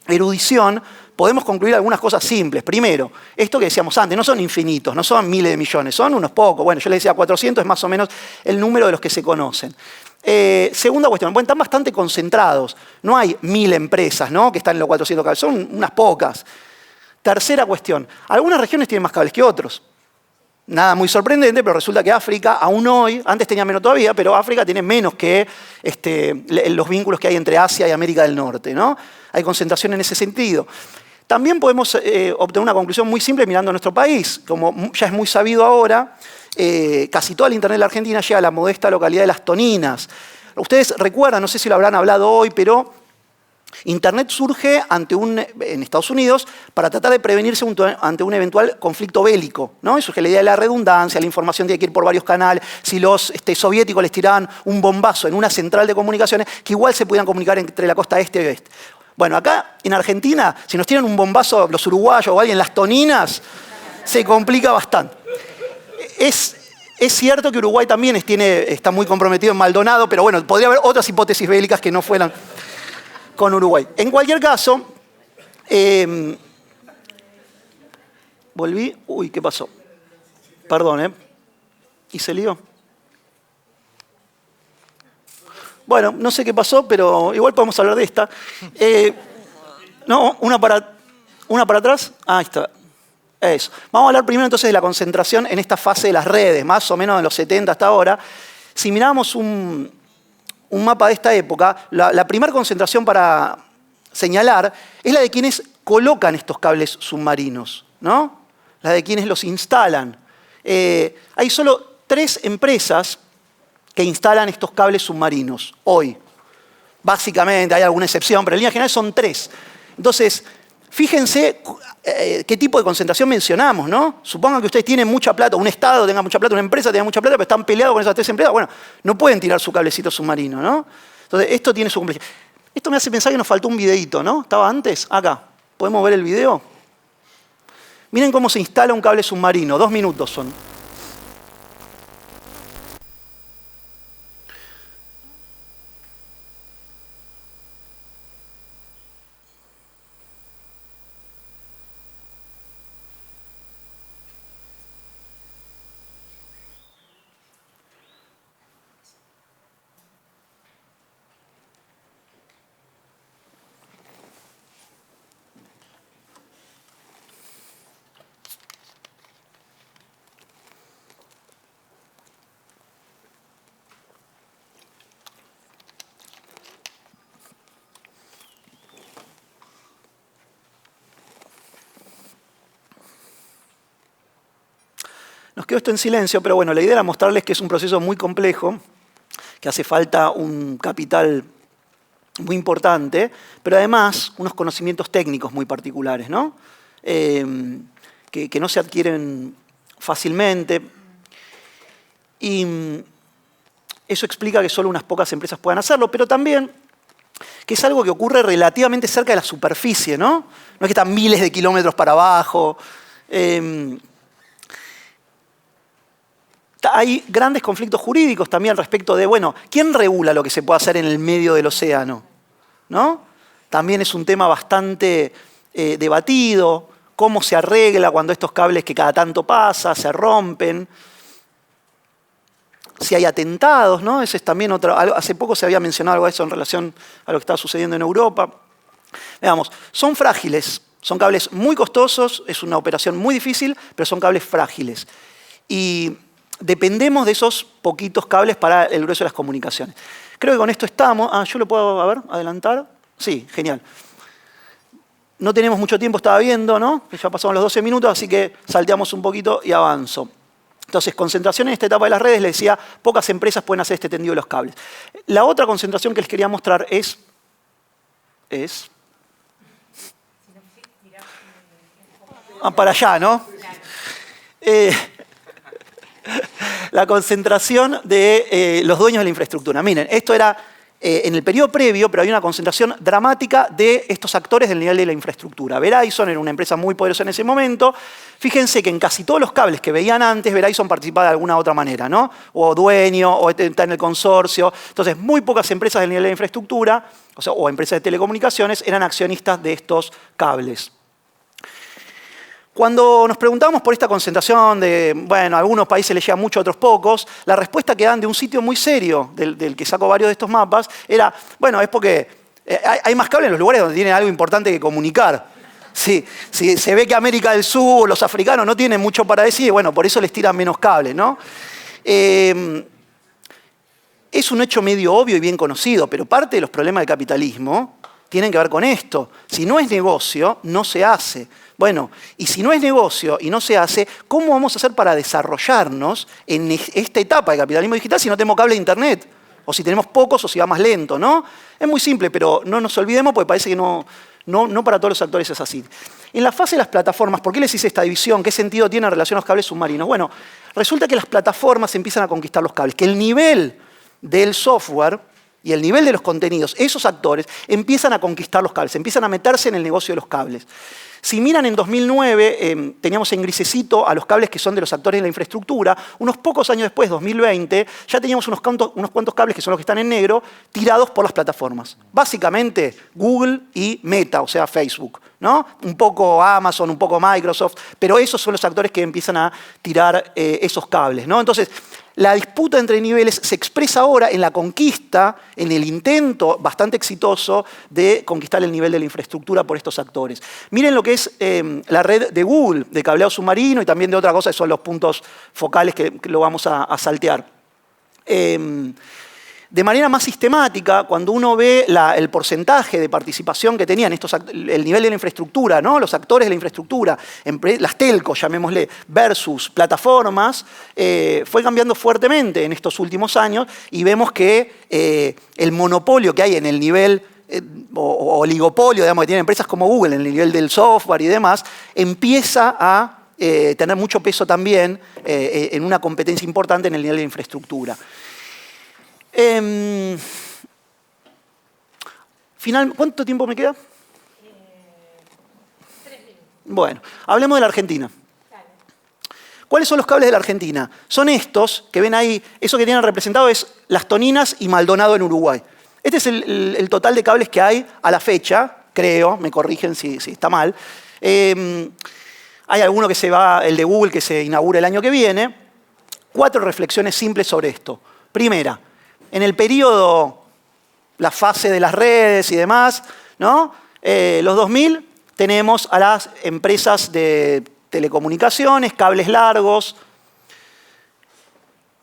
C: erudición, podemos concluir algunas cosas simples. Primero, esto que decíamos antes, no son infinitos, no son miles de millones, son unos pocos. Bueno, yo les decía 400 es más o menos el número de los que se conocen. Segunda cuestión, bueno, están bastante concentrados. No hay 1000 empresas, ¿no?, que están en los 400 cables, son unas pocas. Tercera cuestión, algunas regiones tienen más cables que otros. Nada muy sorprendente, pero resulta que África, aún hoy, antes tenía menos todavía, pero África tiene menos que los vínculos que hay entre Asia y América del Norte, ¿no? Hay concentración en ese sentido. También podemos obtener una conclusión muy simple mirando a nuestro país. Como ya es muy sabido ahora, casi toda la Internet de la Argentina llega a la modesta localidad de Las Toninas. Ustedes recuerdan, no sé si lo habrán hablado hoy, pero Internet surge en Estados Unidos para tratar de prevenirse ante un eventual conflicto bélico, ¿no? Y surge la idea de la redundancia, la información tiene que ir por varios canales. Si los soviéticos les tiraban un bombazo en una central de comunicaciones, que igual se pudieran comunicar entre la costa este y oeste. Bueno, acá en Argentina, si nos tiran un bombazo los uruguayos o alguien en Las Toninas, se complica bastante. Es cierto que Uruguay también está muy comprometido en Maldonado, pero bueno, podría haber otras hipótesis bélicas que no fueran con Uruguay. En cualquier caso, volví. Uy, ¿qué pasó? Perdón, ¿hice lío? Bueno, no sé qué pasó, pero igual podemos hablar de esta. No, una para atrás. Ah, ahí está. Eso. Vamos a hablar primero entonces de la concentración en esta fase de las redes, más o menos en los 70 hasta ahora. Si miramos un mapa de esta época, la primera concentración para señalar es la de quienes colocan estos cables submarinos, ¿no? La de quienes los instalan. Hay solo 3 empresas que instalan estos cables submarinos hoy. Básicamente, hay alguna excepción, pero en línea general son 3. Entonces, fíjense qué tipo de concentración mencionamos, ¿no? Supongan que ustedes tienen mucha plata, un Estado tenga mucha plata, una empresa tenga mucha plata, pero están peleados con esas 3 empresas. Bueno, no pueden tirar su cablecito submarino, ¿no? Entonces, esto tiene su complejidad. Esto me hace pensar que nos faltó un videíto, ¿no? ¿Estaba antes? Acá. ¿Podemos ver el video? Miren cómo se instala un cable submarino. 2 minutos son. Nos quedó esto en silencio, pero bueno, la idea era mostrarles que es un proceso muy complejo, que hace falta un capital muy importante, pero además unos conocimientos técnicos muy particulares, ¿no? Que no se adquieren fácilmente. Y Eso explica que solo unas pocas empresas puedan hacerlo, pero también que es algo que ocurre relativamente cerca de la superficie, ¿no? No es que están miles de kilómetros para abajo. Hay grandes conflictos jurídicos también respecto de, bueno, ¿quién regula lo que se puede hacer en el medio del océano? ¿No? También es un tema bastante debatido. ¿Cómo se arregla cuando estos cables que cada tanto pasa, se rompen? Si hay atentados, ¿no? Ese es también otro. Hace poco se había mencionado algo de eso en relación a lo que estaba sucediendo en Europa. Veamos, son frágiles, son cables muy costosos, es una operación muy difícil, pero son cables frágiles. Y dependemos de esos poquitos cables para el grueso de las comunicaciones. Creo que con esto estamos. Yo lo puedo, adelantar. Sí, genial. No tenemos mucho tiempo, estaba viendo, ¿no? Ya pasaron los 12 minutos, así que salteamos un poquito y avanzo. Entonces, concentración en esta etapa de las redes, les decía, pocas empresas pueden hacer este tendido de los cables. La otra concentración que les quería mostrar es para allá, ¿no? La concentración de los dueños de la infraestructura. Miren, esto era en el periodo previo, pero hay una concentración dramática de estos actores del nivel de la infraestructura. Verizon era una empresa muy poderosa en ese momento. Fíjense que en casi todos los cables que veían antes, Verizon participaba de alguna otra manera, ¿no? O dueño, o está en el consorcio. Entonces, muy pocas empresas del nivel de la infraestructura, o empresas de telecomunicaciones, eran accionistas de estos cables. Cuando nos preguntamos por esta concentración de, bueno, algunos países le llegan mucho, otros pocos, la respuesta que dan de un sitio muy serio, del que saco varios de estos mapas, era, bueno, es porque hay más cables en los lugares donde tienen algo importante que comunicar. Sí, se ve que América del Sur, los africanos no tienen mucho para decir, y bueno, por eso les tiran menos cables, ¿no? Es un hecho medio obvio y bien conocido, pero parte de los problemas del capitalismo tienen que ver con esto. Si no es negocio, no se hace. Bueno, y si no es negocio y no se hace, ¿cómo vamos a hacer para desarrollarnos en esta etapa de capitalismo digital si no tenemos cable de internet? O si tenemos pocos o si va más lento, ¿no? Es muy simple, pero no nos olvidemos porque parece que no para todos los actores es así. En la fase de las plataformas, ¿por qué les hice esta división? ¿Qué sentido tiene en relación a los cables submarinos? Bueno, resulta que las plataformas empiezan a conquistar los cables, que el nivel del software y el nivel de los contenidos, esos actores empiezan a conquistar los cables, empiezan a meterse en el negocio de los cables. Si miran en 2009, teníamos en grisecito a los cables que son de los actores de la infraestructura. Unos pocos años después, 2020, ya teníamos unos cuantos cables que son los que están en negro, tirados por las plataformas. Básicamente, Google y Meta, o sea, Facebook, ¿no? Un poco Amazon, un poco Microsoft, pero esos son los actores que empiezan a tirar esos cables, ¿no? Entonces, la disputa entre niveles se expresa ahora en la conquista, en el intento bastante exitoso de conquistar el nivel de la infraestructura por estos actores. Miren lo que es la red de Google, de cableado submarino y también de otra cosa, que son los puntos focales que lo vamos a saltear. De manera más sistemática, cuando uno ve el porcentaje de participación que tenían el nivel de la infraestructura, ¿no? Los actores de la infraestructura, las telcos, llamémosle, versus plataformas, fue cambiando fuertemente en estos últimos años y vemos que el monopolio que hay en el nivel o oligopolio, digamos, que tienen empresas como Google en el nivel del software y demás, empieza a tener mucho peso también en una competencia importante en el nivel de infraestructura. ¿Cuánto tiempo me queda?
A: 3 minutos.
C: Bueno, hablemos de la Argentina. ¿Cuáles son los cables de la Argentina? Son estos que ven ahí, eso que tienen representado es Las Toninas y Maldonado en Uruguay. Este es el total de cables que hay a la fecha, creo, me corrigen si está mal. Hay alguno que el de Google que se inaugura el año que viene. 4 reflexiones simples sobre esto. Primera, en el periodo, la fase de las redes y demás, ¿no? Los 2000 tenemos a las empresas de telecomunicaciones, cables largos.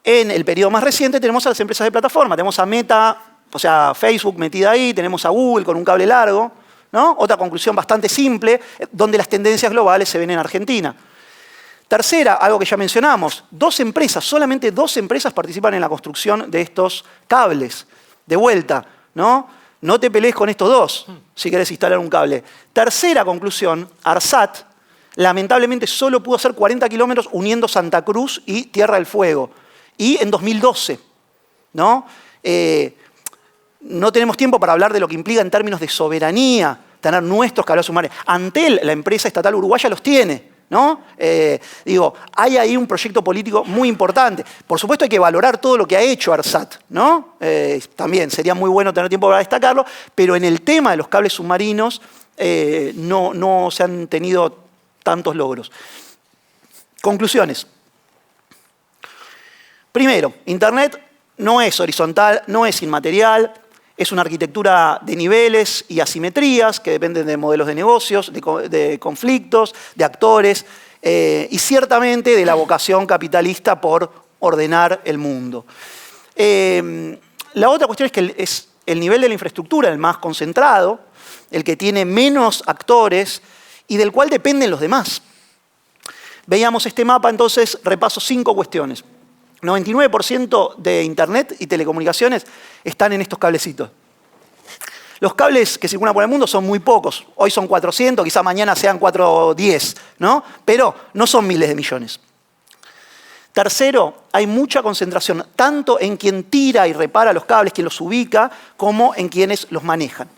C: En el periodo más reciente tenemos a las empresas de plataforma. Tenemos a Meta, o sea, Facebook metida ahí, tenemos a Google con un cable largo, ¿no? Otra conclusión bastante simple, donde las tendencias globales se ven en Argentina. Tercera, algo que ya mencionamos, solamente 2 empresas participan en la construcción de estos cables. De vuelta, ¿no? No te pelees con estos 2 si querés instalar un cable. Tercera conclusión, ARSAT lamentablemente solo pudo hacer 40 kilómetros uniendo Santa Cruz y Tierra del Fuego. Y en 2012. ¿no? No tenemos tiempo para hablar de lo que implica en términos de soberanía tener nuestros cableados submarinos. Antel, la empresa estatal uruguaya, los tiene, ¿no? Hay ahí un proyecto político muy importante. Por supuesto hay que valorar todo lo que ha hecho ARSAT, ¿no? También sería muy bueno tener tiempo para destacarlo, pero en el tema de los cables submarinos no se han tenido tantos logros. Conclusiones. Primero, Internet no es horizontal, no es inmaterial, es una arquitectura de niveles y asimetrías que dependen de modelos de negocios, de conflictos, de actores y ciertamente de la vocación capitalista por ordenar el mundo. La otra cuestión es que es el nivel de la infraestructura el más concentrado, el que tiene menos actores y del cual dependen los demás. Veíamos este mapa, entonces repaso 5 cuestiones. 99% de Internet y telecomunicaciones están en estos cablecitos. Los cables que circulan por el mundo son muy pocos. Hoy son 400, quizá mañana sean 410, ¿no? Pero no son miles de millones. Tercero, hay mucha concentración, tanto en quien tira y repara los cables, quien los ubica, como en quienes los manejan.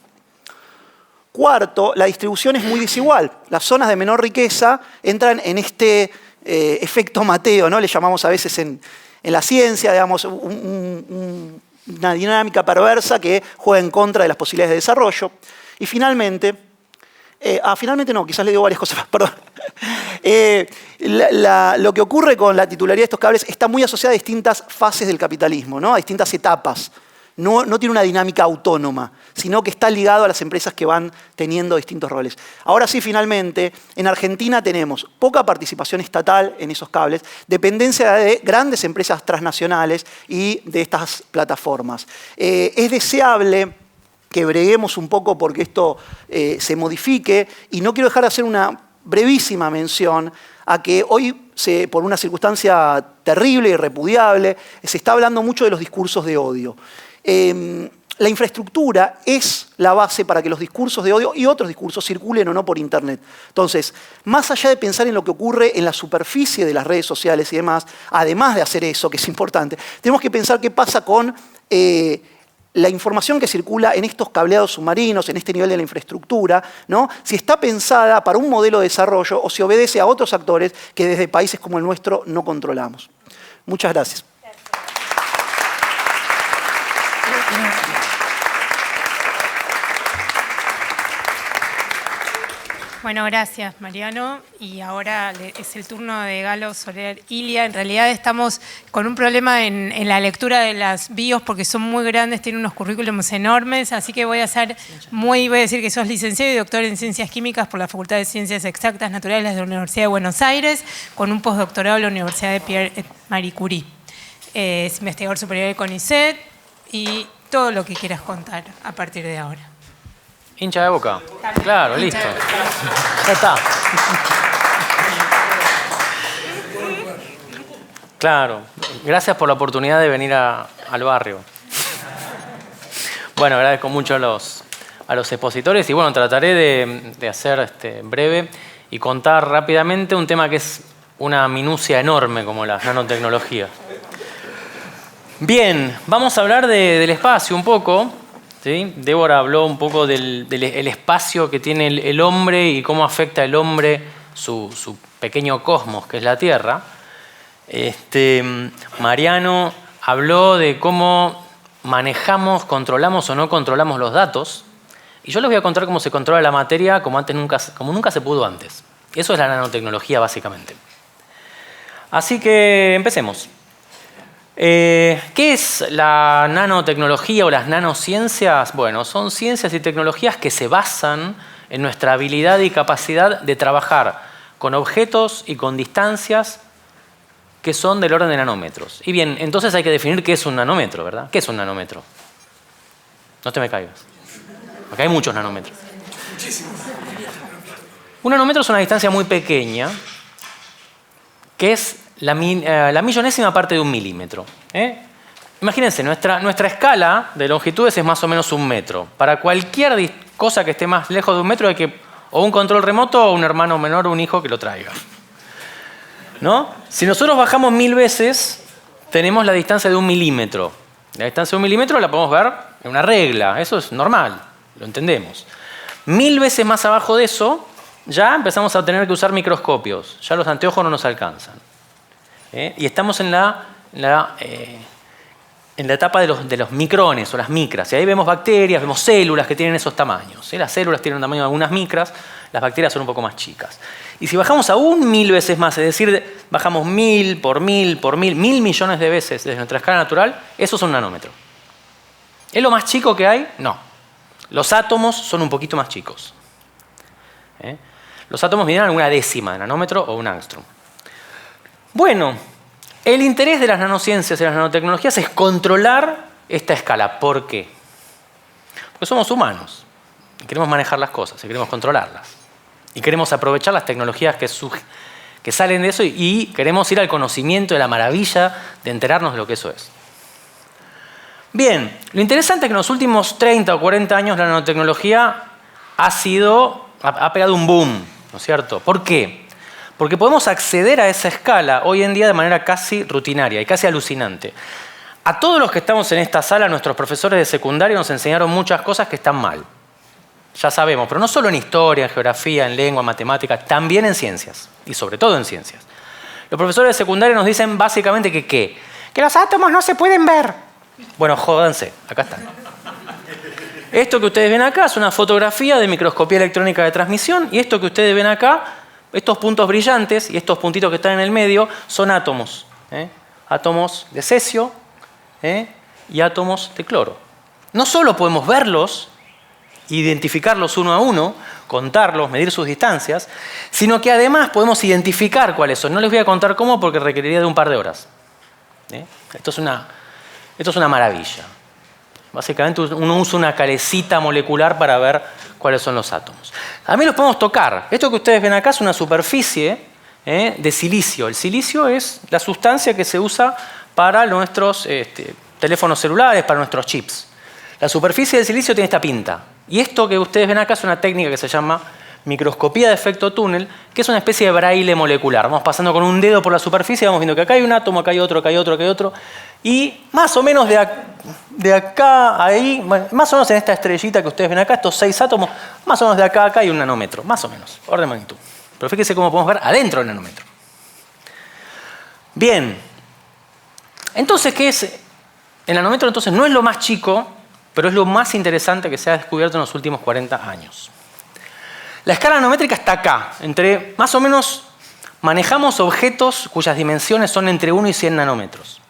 C: Cuarto, la distribución es muy desigual. Las zonas de menor riqueza entran en este efecto Mateo, ¿no? Le llamamos a veces en la ciencia, digamos, una dinámica perversa que juega en contra de las posibilidades de desarrollo. Y finalmente, finalmente no, quizás le digo varias cosas más, perdón. Lo que ocurre con la titularidad de estos cables está muy asociada a distintas fases del capitalismo, ¿no? A distintas etapas. No tiene una dinámica autónoma, sino que está ligado a las empresas que van teniendo distintos roles. Ahora sí, finalmente, en Argentina tenemos poca participación estatal en esos cables, dependencia de grandes empresas transnacionales y de estas plataformas. Es deseable que breguemos un poco porque esto se modifique y no quiero dejar de hacer una brevísima mención a que hoy, por una circunstancia terrible y repudiable, se está hablando mucho de los discursos de odio. La infraestructura es la base para que los discursos de odio y otros discursos circulen o no por Internet. Entonces, más allá de pensar en lo que ocurre en la superficie de las redes sociales y demás, además de hacer eso, que es importante, tenemos que pensar qué pasa con la información que circula en estos cableados submarinos, en este nivel de la infraestructura, ¿no? Si está pensada para un modelo de desarrollo o si obedece a otros actores que desde países como el nuestro no controlamos. Muchas gracias.
A: Bueno, gracias, Mariano. Y ahora es el turno de Galo Soler Ilia. En realidad estamos con un problema en la lectura de las bios porque son muy grandes, tienen unos currículums enormes, así que voy a decir que sos licenciado y doctor en Ciencias Químicas por la Facultad de Ciencias Exactas Naturales de la Universidad de Buenos Aires, con un postdoctorado en la Universidad de Pierre et Marie Curie. Es investigador superior del CONICET y todo lo que quieras contar a partir de ahora.
D: Hincha de Boca. Claro, listo. Ya está. Claro. Gracias por la oportunidad de venir al barrio. Bueno, agradezco mucho a los expositores y bueno, trataré de hacer breve y contar rápidamente un tema que es una minucia enorme como la nanotecnología. Bien, vamos a hablar del espacio un poco. ¿Sí? Débora habló un poco del espacio que tiene el hombre y cómo afecta el hombre su pequeño cosmos, que es la Tierra. Mariano habló de cómo manejamos, controlamos o no controlamos los datos. Y yo les voy a contar cómo se controla la materia como nunca se pudo antes. Eso es la nanotecnología, básicamente. Así que empecemos. ¿Qué es la nanotecnología o las nanociencias? Bueno, son ciencias y tecnologías que se basan en nuestra habilidad y capacidad de trabajar con objetos y con distancias que son del orden de nanómetros. Y bien, entonces hay que definir qué es un nanómetro, ¿verdad? ¿Qué es un nanómetro? No te me caigas, porque hay muchos nanómetros. Un nanómetro es una distancia muy pequeña que es la millonésima parte de un milímetro. Imagínense, nuestra escala de longitudes es más o menos 1 metro. Para cualquier cosa que esté más lejos de 1 metro hay que o un control remoto o un hermano menor o un hijo que lo traiga. ¿No? Si nosotros bajamos 1000 veces, tenemos la distancia de 1 milímetro. La distancia de 1 milímetro la podemos ver en una regla, eso es normal, lo entendemos. 1000 veces más abajo de eso, ya empezamos a tener que usar microscopios, ya los anteojos no nos alcanzan. Y estamos en la etapa de los micrones o las micras, y ahí vemos bacterias, vemos células que tienen esos tamaños. Las células tienen un tamaño de algunas micras, las bacterias son un poco más chicas. Y si bajamos aún 1000 veces más, es decir, bajamos 1000 por 1000 por 1000, 1000 millones de veces desde nuestra escala natural, eso es un nanómetro. ¿Es lo más chico que hay? No. Los átomos son un poquito más chicos. Los átomos miden alguna décima de nanómetro o un ángstrom. Bueno, el interés de las nanociencias y las nanotecnologías es controlar esta escala. ¿Por qué? Porque somos humanos y queremos manejar las cosas y queremos controlarlas. Y queremos aprovechar las tecnologías que salen de eso y queremos ir al conocimiento de la maravilla de enterarnos de lo que eso es. Bien, lo interesante es que en los últimos 30 o 40 años la nanotecnología ha pegado un boom, ¿no es cierto? ¿Por qué? Porque podemos acceder a esa escala hoy en día de manera casi rutinaria y casi alucinante. A todos los que estamos en esta sala, nuestros profesores de secundaria nos enseñaron muchas cosas que están mal. Ya sabemos, pero no solo en historia, en geografía, en lengua, en matemáticas, también en ciencias, y sobre todo en ciencias. Los profesores de secundaria nos dicen básicamente que los átomos no se pueden ver. Bueno, jódanse, acá están. Esto que ustedes ven acá es una fotografía de microscopía electrónica de transmisión, y esto que ustedes ven acá, estos puntos brillantes y estos puntitos que están en el medio, son átomos. Átomos de cesio y átomos de cloro. No solo podemos verlos, identificarlos uno a uno, contarlos, medir sus distancias, sino que además podemos identificar cuáles son. No les voy a contar cómo porque requeriría de un par de horas. Esto es una maravilla. Básicamente uno usa una calecita molecular para ver cuáles son los átomos. También los podemos tocar. Esto que ustedes ven acá es una superficie de silicio. El silicio es la sustancia que se usa para nuestros teléfonos celulares, para nuestros chips. La superficie del silicio tiene esta pinta. Y esto que ustedes ven acá es una técnica que se llama microscopía de efecto túnel, que es una especie de braille molecular. Vamos pasando con un dedo por la superficie y vamos viendo que acá hay un átomo, acá hay otro, acá hay otro, acá hay otro. Y más o menos de acá a ahí, más o menos en esta estrellita que ustedes ven acá, estos 6 átomos, más o menos de acá a acá hay un nanómetro, más o menos, orden de magnitud. Pero fíjense cómo podemos ver adentro del nanómetro. Bien. Entonces, ¿qué es? El nanómetro entonces no es lo más chico, pero es lo más interesante que se ha descubierto en los últimos 40 años. La escala nanométrica está acá, más o menos manejamos objetos cuyas dimensiones son entre 1 y 100 nanómetros.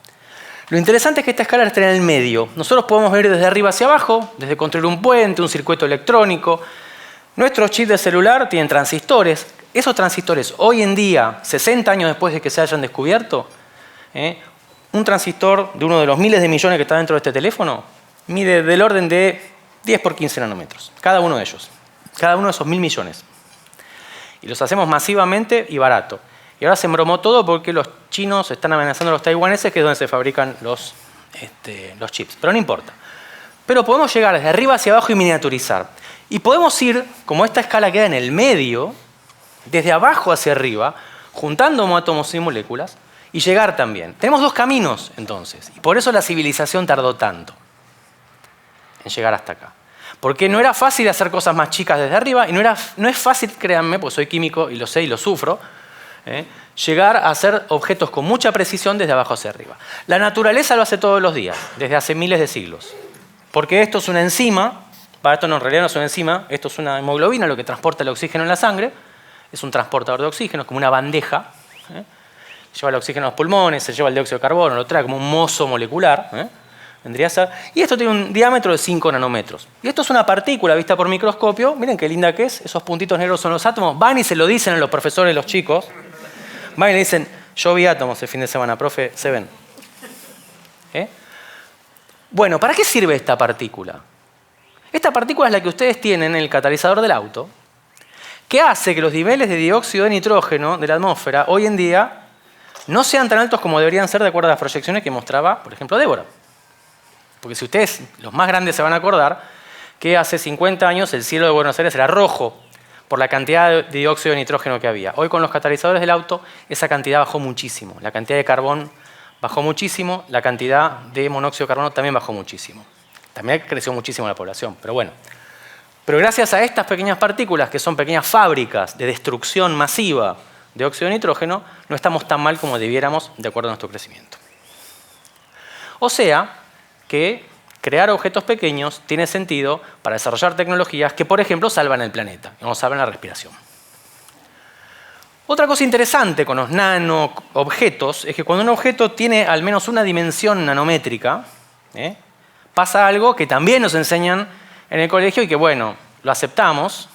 D: Lo interesante es que esta escala está en el medio. Nosotros podemos ver desde arriba hacia abajo, desde construir un puente, un circuito electrónico. Nuestros chips de celular tienen transistores. Esos transistores, hoy en día, 60 años después de que se hayan descubierto, un transistor de uno de los miles de millones que está dentro de este teléfono, mide del orden de 10 por 15 nanómetros, cada uno de ellos. Cada uno de esos 1000 millones. Y los hacemos masivamente y barato. Y ahora se embromó todo porque los chinos están amenazando a los taiwaneses, que es donde se fabrican los chips. Pero no importa. Pero podemos llegar desde arriba hacia abajo y miniaturizar. Y podemos ir, como esta escala queda en el medio, desde abajo hacia arriba, juntando átomos y moléculas, y llegar también. Tenemos 2 caminos, entonces. Y por eso la civilización tardó tanto en llegar hasta acá. Porque no era fácil hacer cosas más chicas desde arriba, y no es fácil, créanme, porque soy químico y lo sé y lo sufro, llegar a hacer objetos con mucha precisión desde abajo hacia arriba. La naturaleza lo hace todos los días, desde hace miles de siglos. Porque esto es una enzima, esto no, en realidad no es una enzima, esto es una hemoglobina, lo que transporta el oxígeno en la sangre, es un transportador de oxígeno, es como una bandeja, lleva el oxígeno a los pulmones, se lleva el dióxido de carbono, lo trae como un mozo molecular, vendría a ser, y esto tiene un diámetro de 5 nanómetros. Y esto es una partícula vista por microscopio, miren qué linda que es, esos puntitos negros son los átomos, van y se lo dicen a los profesores, los chicos, van y le dicen, yo vi átomos el fin de semana, profe, se ven. Bueno, ¿para qué sirve esta partícula? Esta partícula es la que ustedes tienen en el catalizador del auto, que hace que los niveles de dióxido de nitrógeno de la atmósfera hoy en día no sean tan altos como deberían ser de acuerdo a las proyecciones que mostraba, por ejemplo, Débora. Porque si ustedes, los más grandes, se van a acordar que hace 50 años el cielo de Buenos Aires era rojo por la cantidad de dióxido de nitrógeno que había. Hoy con los catalizadores del auto esa cantidad bajó muchísimo. La cantidad de carbón bajó muchísimo, la cantidad de monóxido de carbono también bajó muchísimo. También creció muchísimo la población, pero bueno. Pero gracias a estas pequeñas partículas, que son pequeñas fábricas de destrucción masiva de óxido de nitrógeno, no estamos tan mal como debiéramos de acuerdo a nuestro crecimiento. O sea que crear objetos pequeños tiene sentido para desarrollar tecnologías que, por ejemplo, salvan el planeta, que nos salvan la respiración. Otra cosa interesante con los nanoobjetos es que cuando un objeto tiene al menos una dimensión nanométrica, pasa algo que también nos enseñan en el colegio y que, bueno, lo aceptamos,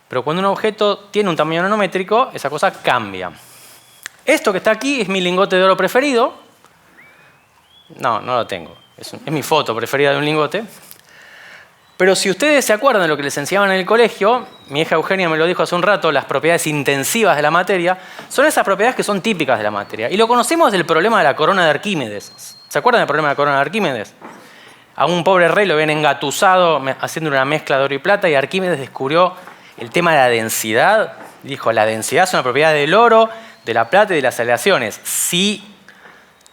D: pero cuando un objeto tiene un tamaño nanométrico, esa cosa cambia. Esto que está aquí es mi lingote de oro preferido. No lo tengo. Es mi foto preferida de un lingote. Pero si ustedes se acuerdan de lo que les enseñaban en el colegio, mi hija Eugenia me lo dijo hace un rato, las propiedades intensivas de la materia, son esas propiedades que son típicas de la materia. Y lo conocemos del problema de la corona de Arquímedes. ¿Se acuerdan del problema de la corona de Arquímedes? A un pobre rey lo habían engatusado haciendo una mezcla de oro y plata y Arquímedes descubrió el tema de la densidad. Dijo, la densidad es una propiedad del oro, de la plata y de las aleaciones. Si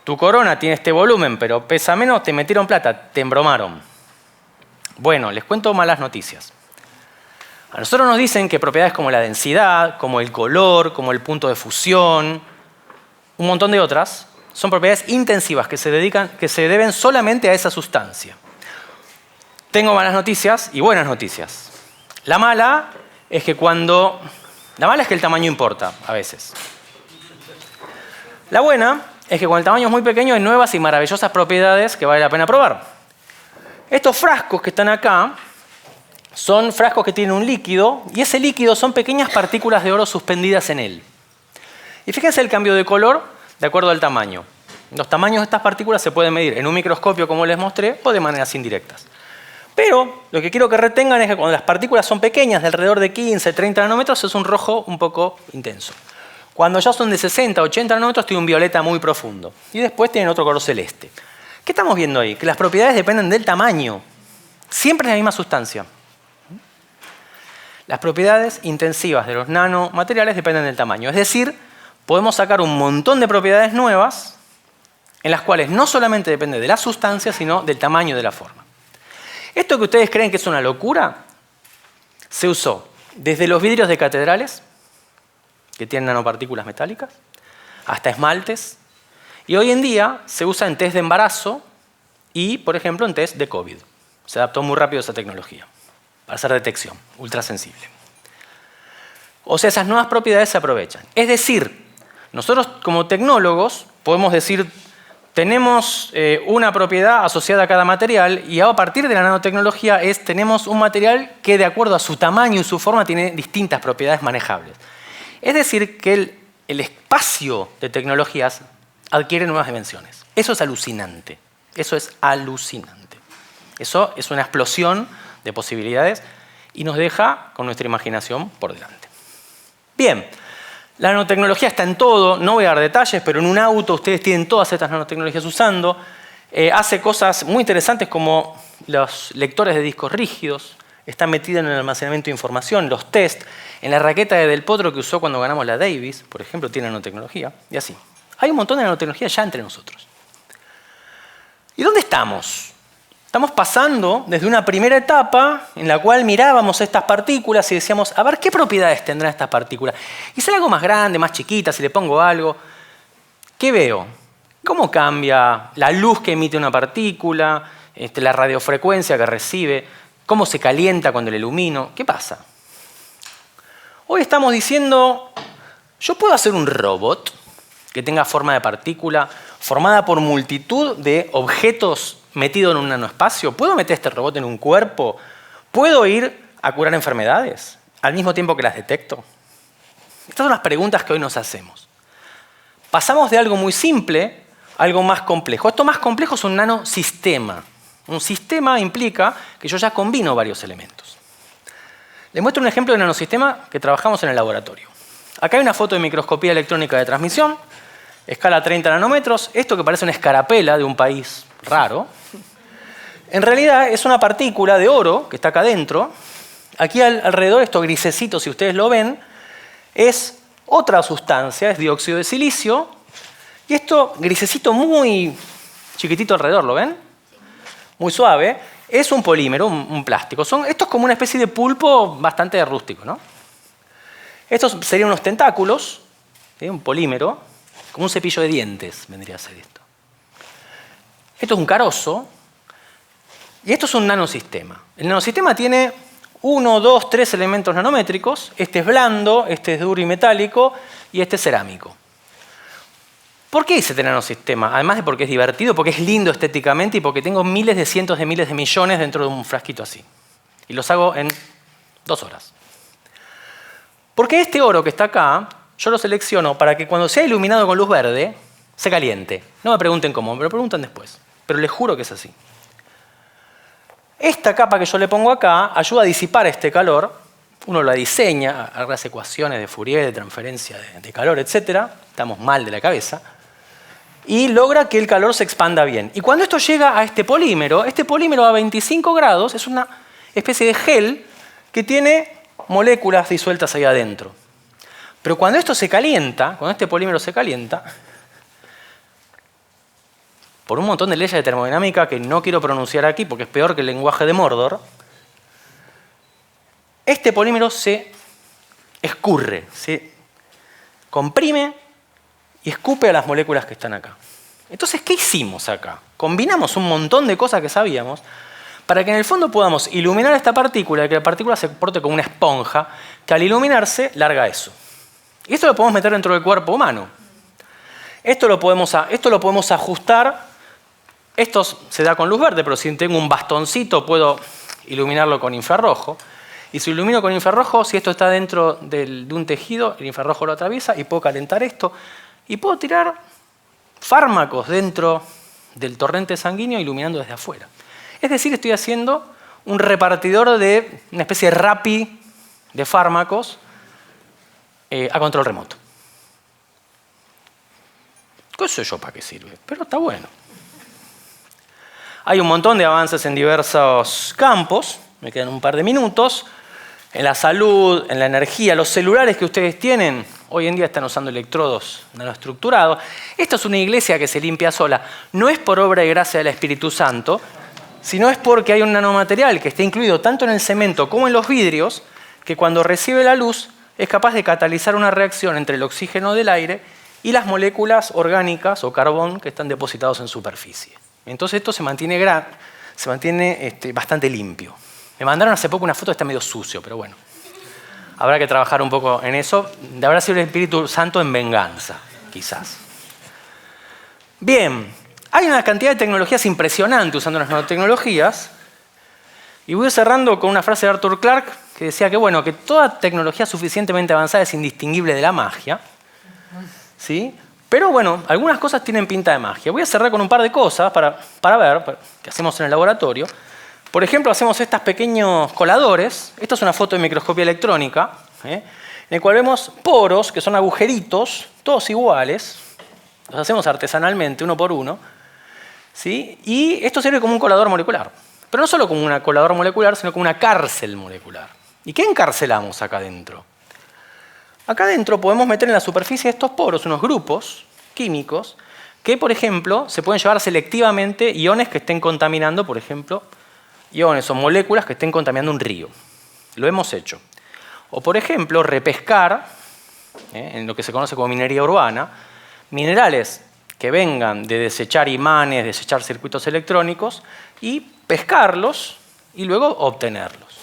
D: tu corona tiene este volumen pero pesa menos, te metieron plata, te embromaron. Bueno, les cuento malas noticias. A nosotros nos dicen que propiedades como la densidad, como el color, como el punto de fusión, un montón de otras, son propiedades intensivas que se deben solamente a esa sustancia. Tengo malas noticias y buenas noticias. La mala es que el tamaño importa a veces. La buena es que cuando el tamaño es muy pequeño hay nuevas y maravillosas propiedades que vale la pena probar. Estos frascos que están acá son frascos que tienen un líquido y ese líquido son pequeñas partículas de oro suspendidas en él. Y fíjense el cambio de color de acuerdo al tamaño. Los tamaños de estas partículas se pueden medir en un microscopio, como les mostré, o de maneras indirectas. Pero lo que quiero que retengan es que cuando las partículas son pequeñas, de alrededor de 15, 30 nanómetros, es un rojo un poco intenso. Cuando ya son de 60, 80 nanómetros, tiene un violeta muy profundo. Y después tienen otro color celeste. ¿Qué estamos viendo ahí? Que las propiedades dependen del tamaño. Siempre es la misma sustancia. Las propiedades intensivas de los nanomateriales dependen del tamaño. Es decir, podemos sacar un montón de propiedades nuevas en las cuales no solamente depende de la sustancia, sino del tamaño de la forma. Esto que ustedes creen que es una locura, se usó desde los vidrios de catedrales, que tienen nanopartículas metálicas, hasta esmaltes, y hoy en día se usa en test de embarazo y, por ejemplo, en test de COVID. Se adaptó muy rápido esa tecnología para hacer detección ultrasensible. O sea, esas nuevas propiedades se aprovechan. Es decir, nosotros como tecnólogos podemos decir, tenemos una propiedad asociada a cada material y a partir de la nanotecnología tenemos un material que de acuerdo a su tamaño y su forma tiene distintas propiedades manejables. Es decir, que el espacio de tecnologías adquiere nuevas dimensiones. Eso es alucinante. Eso es alucinante. Eso es una explosión de posibilidades y nos deja con nuestra imaginación por delante. Bien, la nanotecnología está en todo, no voy a dar detalles, pero en un auto ustedes tienen todas estas nanotecnologías usando. Hace cosas muy interesantes como los lectores de discos rígidos, está metida en el almacenamiento de información, los test, en la raqueta de Del Potro que usó cuando ganamos la Davis, por ejemplo, tiene nanotecnología, y así. Hay un montón de nanotecnología ya entre nosotros. ¿Y dónde estamos? Estamos pasando desde una primera etapa en la cual mirábamos estas partículas y decíamos, a ver, ¿qué propiedades tendrán estas partículas? Y si es algo más grande, más chiquita, si le pongo algo, ¿qué veo? ¿Cómo cambia la luz que emite una partícula, la radiofrecuencia que recibe? ¿Cómo se calienta cuando la ilumino? ¿Qué pasa? Hoy estamos diciendo, ¿yo puedo hacer un robot que tenga forma de partícula formada por multitud de objetos metidos en un nanoespacio? ¿Puedo meter este robot en un cuerpo? ¿Puedo ir a curar enfermedades al mismo tiempo que las detecto? Estas son las preguntas que hoy nos hacemos. Pasamos de algo muy simple a algo más complejo. Esto más complejo es un nanosistema. Un sistema implica que yo ya combino varios elementos. Les muestro un ejemplo de nanosistema que trabajamos en el laboratorio. Acá hay una foto de microscopía electrónica de transmisión, escala 30 nanómetros. Esto que parece una escarapela de un país raro, en realidad es una partícula de oro que está acá adentro. Aquí alrededor, esto grisecito, si ustedes lo ven, es otra sustancia, es dióxido de silicio. Y Y esto grisecito muy chiquitito alrededor, ¿lo ven? Muy suave. Es un polímero, un plástico. Esto es como una especie de pulpo bastante rústico, ¿no? Estos serían unos tentáculos, ¿sí? Un polímero, como un cepillo de dientes vendría a ser esto. Esto es un carozo y esto es un nanosistema. El nanosistema tiene 1, 2, 3 elementos nanométricos. Este es blando, este es duro y metálico y este es cerámico. ¿Por qué hice este nanosistema? Además de porque es divertido, porque es lindo estéticamente y porque tengo miles de cientos de miles de millones dentro de un frasquito así. Y los hago en 2 horas. Porque este oro que está acá, yo lo selecciono para que cuando sea iluminado con luz verde, se caliente. No me pregunten cómo, me lo preguntan después. Pero les juro que es así. Esta capa que yo le pongo acá ayuda a disipar este calor. Uno la diseña, hace las ecuaciones de Fourier, de transferencia de calor, etc. Estamos mal de la cabeza. Y logra que el calor se expanda bien. Y cuando esto llega a este polímero a 25 grados es una especie de gel que tiene moléculas disueltas ahí adentro. Pero cuando esto se calienta, cuando este polímero se calienta, por un montón de leyes de termodinámica que no quiero pronunciar aquí porque es peor que el lenguaje de Mordor, este polímero se escurre, se comprime y escupe a las moléculas que están acá. Entonces, ¿qué hicimos acá? Combinamos un montón de cosas que sabíamos para que en el fondo podamos iluminar esta partícula y que la partícula se comporte como una esponja que al iluminarse larga eso. Y esto lo podemos meter dentro del cuerpo humano. Esto lo podemos ajustar. Esto se da con luz verde, pero si tengo un bastoncito puedo iluminarlo con infrarrojo. Y si ilumino con infrarrojo, si esto está dentro de un tejido, el infrarrojo lo atraviesa y puedo calentar esto. Y puedo tirar fármacos dentro del torrente sanguíneo iluminando desde afuera. Es decir, estoy haciendo un repartidor de una especie de RAPI de fármacos a control remoto. ¿Qué sé yo para qué sirve? Pero está bueno. Hay un montón de avances en diversos campos. Me quedan un par de minutos. En la salud, en la energía, los celulares que ustedes tienen, hoy en día están usando electrodos nanoestructurados. Esto es una iglesia que se limpia sola. No es por obra y gracia del Espíritu Santo, sino es porque hay un nanomaterial que está incluido tanto en el cemento como en los vidrios, que cuando recibe la luz es capaz de catalizar una reacción entre el oxígeno del aire y las moléculas orgánicas o carbón que están depositados en superficie. Entonces esto se mantiene bastante limpio. Me mandaron hace poco una foto, está medio sucio, pero bueno. Habrá que trabajar un poco en eso. Habrá sido el Espíritu Santo en venganza, quizás. Bien, hay una cantidad de tecnologías impresionante usando las nanotecnologías. Y voy cerrando con una frase de Arthur Clarke que decía que, bueno, que toda tecnología suficientemente avanzada es indistinguible de la magia. ¿Sí? Pero bueno, algunas cosas tienen pinta de magia. Voy a cerrar con un par de cosas para ver qué hacemos en el laboratorio. Por ejemplo, hacemos estos pequeños coladores. Esta es una foto de microscopía electrónica, en el cual vemos poros, que son agujeritos, todos iguales. Los hacemos artesanalmente, uno por uno. ¿Sí? Y esto sirve como un colador molecular. Pero no solo como un colador molecular, sino como una cárcel molecular. ¿Y qué encarcelamos acá adentro? Acá adentro podemos meter en la superficie de estos poros unos grupos químicos que, por ejemplo, se pueden llevar selectivamente iones que estén contaminando, por ejemplo, iones o moléculas que estén contaminando un río. Lo hemos hecho. O, por ejemplo, repescar, en lo que se conoce como minería urbana, minerales que vengan de desechar imanes, desechar circuitos electrónicos, y pescarlos y luego obtenerlos.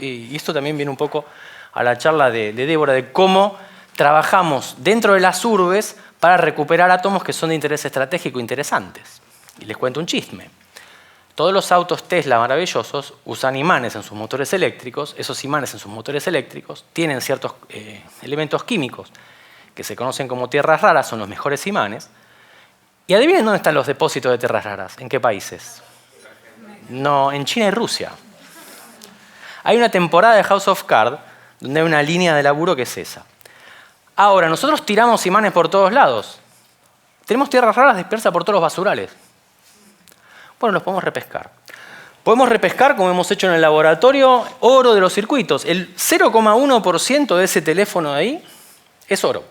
D: Y esto también viene un poco a la charla de Débora de cómo trabajamos dentro de las urbes para recuperar átomos que son de interés estratégico interesantes. Y les cuento un chisme. Todos los autos Tesla maravillosos usan imanes en sus motores eléctricos. Esos imanes en sus motores eléctricos tienen ciertos elementos químicos que se conocen como tierras raras, son los mejores imanes. Y adivinen dónde están los depósitos de tierras raras. ¿En qué países? No, en China y Rusia. Hay una temporada de House of Cards donde hay una línea de laburo que es esa. Ahora, nosotros tiramos imanes por todos lados. Tenemos tierras raras dispersas por todos los basurales. Bueno, los podemos repescar. Podemos repescar, como hemos hecho en el laboratorio, oro de los circuitos. El 0,1% de ese teléfono de ahí es oro.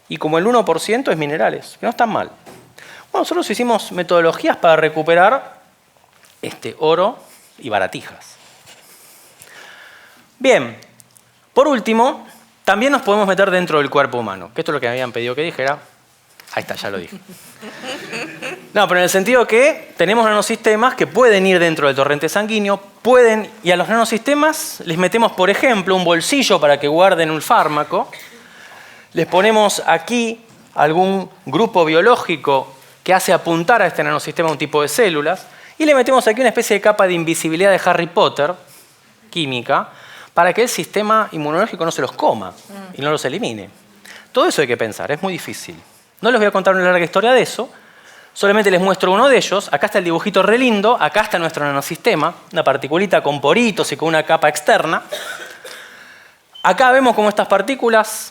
D: y como el 1% es minerales, que no están mal. Bueno, nosotros hicimos metodologías para recuperar oro y baratijas. Bien, por último, también nos podemos meter dentro del cuerpo humano, que esto es lo que me habían pedido que dijera. Ahí está, ya lo dije. No, pero en el sentido que tenemos nanosistemas que pueden ir dentro del torrente sanguíneo, y a los nanosistemas les metemos, por ejemplo, un bolsillo para que guarden un fármaco, les ponemos aquí algún grupo biológico que hace apuntar a este nanosistema un tipo de células, y le metemos aquí una especie de capa de invisibilidad de Harry Potter, química, para que el sistema inmunológico no se los coma y no los elimine. Todo eso hay que pensar, es muy difícil. No les voy a contar una larga historia de eso, solamente les muestro uno de ellos. Acá está el dibujito re lindo, acá está nuestro nanosistema, una particulita con poritos y con una capa externa. Acá vemos cómo estas partículas,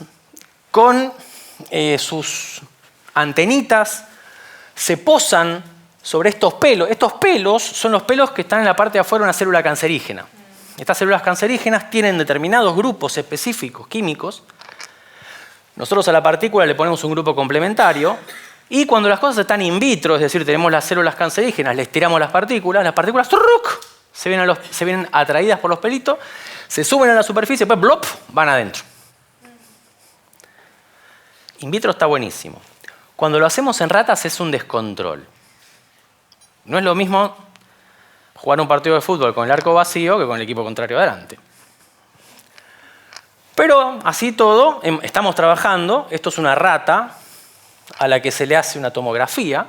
D: con sus antenitas, se posan sobre estos pelos. Estos pelos son los pelos que están en la parte de afuera de una célula cancerígena. Estas células cancerígenas tienen determinados grupos específicos químicos. Nosotros a la partícula le ponemos un grupo complementario y cuando las cosas están in vitro, es decir, tenemos las células cancerígenas, les tiramos las partículas ¡truc! Se vienen atraídas por los pelitos, se suben a la superficie, después ¡blop! Van adentro. In vitro está buenísimo. Cuando lo hacemos en ratas es un descontrol. No es lo mismo jugar un partido de fútbol con el arco vacío que con el equipo contrario adelante. Pero así todo, estamos trabajando, esto es una rata a la que se le hace una tomografía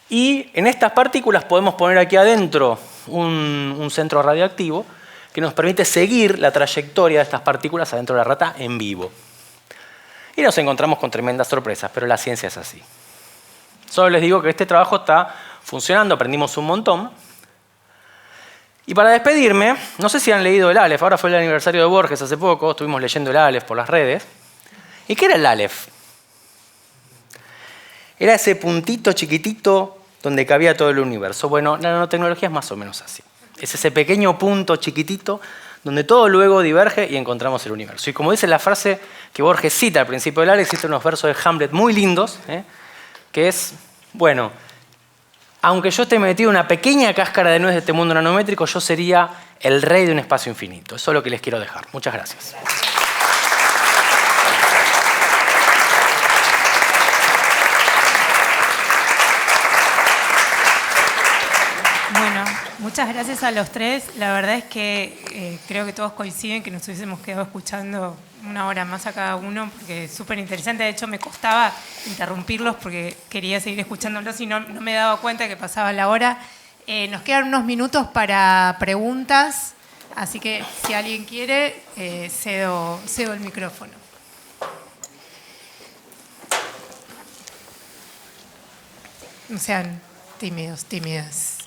D: y en estas partículas podemos poner aquí adentro un centro radioactivo que nos permite seguir la trayectoria de estas partículas adentro de la rata en vivo. Y nos encontramos con tremendas sorpresas, pero la ciencia es así. Solo les digo que este trabajo está funcionando, aprendimos un montón. Y para despedirme, no sé si han leído el Aleph, ahora fue el aniversario de Borges hace poco, estuvimos leyendo el Aleph por las redes. ¿Y qué era el Aleph? Era ese puntito chiquitito donde cabía todo el universo. Bueno, la nanotecnología es más o menos así. Es ese pequeño punto chiquitito donde todo luego diverge y encontramos el universo. Y como dice la frase que Borges cita al principio del Aleph, existen unos versos de Hamlet muy lindos, que es, bueno, aunque yo esté metido en una pequeña cáscara de nuez de este mundo nanométrico, yo sería el rey de un espacio infinito. Eso es lo que les quiero dejar. Muchas gracias.
A: Bueno, muchas gracias a los tres. La verdad es que creo que todos coinciden que nos hubiésemos quedado escuchando una hora más a cada uno, porque es súper interesante. De hecho, me costaba interrumpirlos porque quería seguir escuchándolos y no me daba cuenta que pasaba la hora. Nos quedan unos minutos para preguntas, así que si alguien quiere, cedo el micrófono. No sean tímidos, tímidas.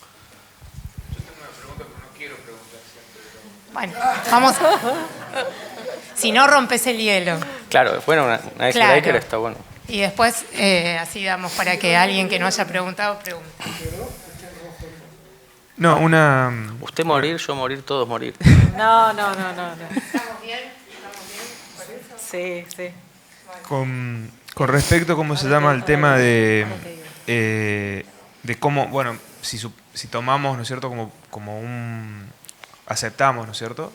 E: Yo tengo una pregunta, pero no quiero preguntar siempre.
A: Bueno, vamos. Si no, rompes el hielo.
D: Claro, bueno, una icebreaker está bueno.
A: Y después, así damos para que alguien que no haya preguntado, pregunte.
E: No, una...
D: Usted morir, yo morir, todos morir.
B: No.
A: ¿Estamos bien?
B: Sí, sí.
E: Con respecto, ¿cómo se llama el tema de cómo, bueno, si tomamos, ¿no es cierto?, como aceptamos, ¿no es cierto?,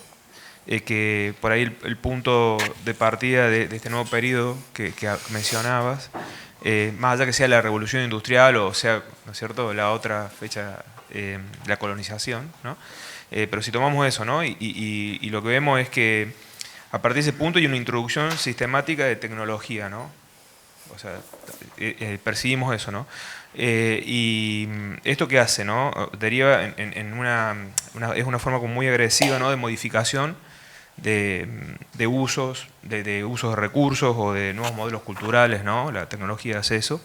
E: que por ahí el punto de partida de este nuevo periodo que mencionabas, más allá que sea la revolución industrial o sea, ¿no es cierto?, la otra fecha, la colonización, ¿no? Pero si tomamos eso, ¿no?, y lo que vemos es que a partir de ese punto hay una introducción sistemática de tecnología, ¿no? O sea, percibimos eso, ¿no? Y esto qué hace, ¿no? Deriva en es una forma como muy agresiva, ¿no?, de modificación de usos, de usos de recursos o de nuevos modelos culturales, ¿no? La tecnología hace eso.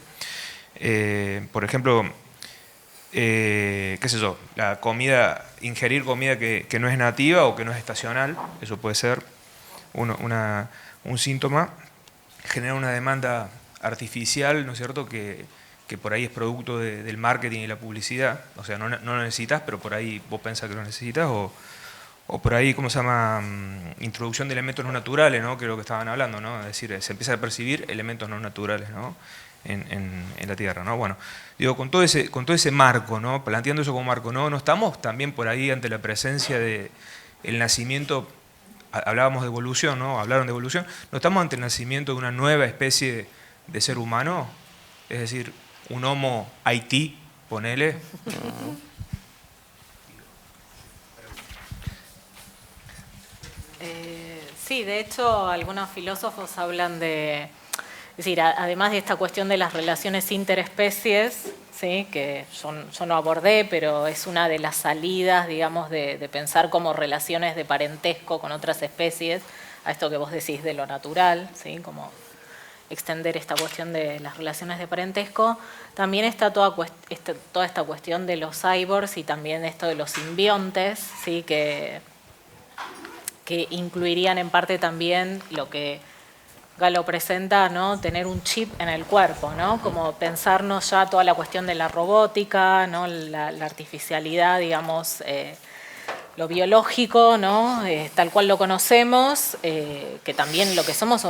E: Por ejemplo, qué sé yo, ingerir comida que no es nativa o que no es estacional, eso puede ser un síntoma, genera una demanda artificial, ¿no es cierto?, que por ahí es producto del marketing y la publicidad. O sea, no lo necesitas, pero por ahí vos pensás que lo necesitas, o o por ahí, ¿cómo se llama? Introducción de elementos no naturales, ¿no? Que es lo que estaban hablando, ¿no? Es decir, se empieza a percibir elementos no naturales, ¿no? en la Tierra, ¿no? Bueno, digo, con todo ese marco, ¿no? Planteando eso como marco, ¿no? ¿No estamos también por ahí ante la presencia del nacimiento, hablábamos de evolución, ¿no? Hablaron de evolución, ¿no estamos ante el nacimiento de una nueva especie de ser humano? Es decir, un Homo Haití, ponele.
B: Sí, de hecho, algunos filósofos hablan de, es decir, además de esta cuestión de las relaciones interespecies, ¿sí? Que yo no abordé, pero es una de las salidas, digamos, de pensar como relaciones de parentesco con otras especies, a esto que vos decís de lo natural, ¿sí? Como extender esta cuestión de las relaciones de parentesco. También está toda esta cuestión de los cyborgs y también esto de los simbiontes, ¿sí? que incluirían en parte también lo que Galo presenta, ¿no? Tener un chip en el cuerpo, ¿no? Como pensarnos ya toda la cuestión de la robótica, ¿no? la artificialidad, digamos, lo biológico, ¿no? Tal cual lo conocemos, que también lo que somos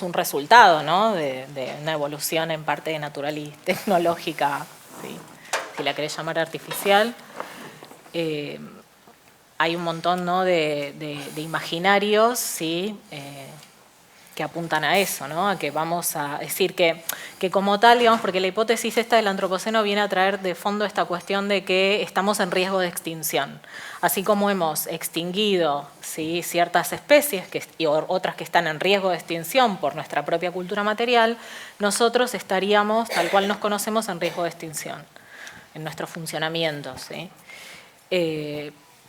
B: un resultado, ¿no? de una evolución en parte natural y tecnológica, ¿sí? Si la querés llamar artificial. Hay un montón, ¿no? de imaginarios, ¿sí? Que apuntan a eso, ¿no? A que vamos a decir que como tal, digamos, porque la hipótesis esta del antropoceno viene a traer de fondo esta cuestión de que estamos en riesgo de extinción. Así como hemos extinguido, ¿sí? ciertas especies y otras que están en riesgo de extinción por nuestra propia cultura material, nosotros estaríamos, tal cual nos conocemos, en riesgo de extinción, en nuestro funcionamiento, ¿sí?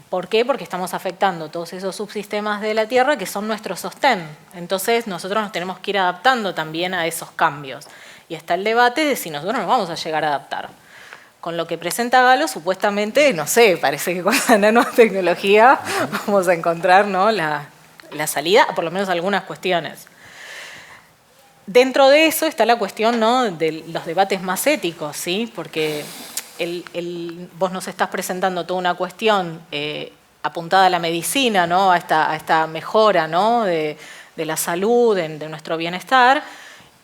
B: ¿Por qué? Porque estamos afectando todos esos subsistemas de la Tierra que son nuestro sostén. Entonces nosotros nos tenemos que ir adaptando también a esos cambios. Y está el debate de si nosotros nos vamos a llegar a adaptar. Con lo que presenta Galo, supuestamente, no sé, parece que con la nanotecnología vamos a encontrar, ¿no? la salida, por lo menos algunas cuestiones. Dentro de eso está la cuestión, ¿no? de los debates más éticos, ¿sí? Porque vos nos estás presentando toda una cuestión apuntada a la medicina, ¿no? a esta mejora, ¿no? de la salud, de nuestro bienestar,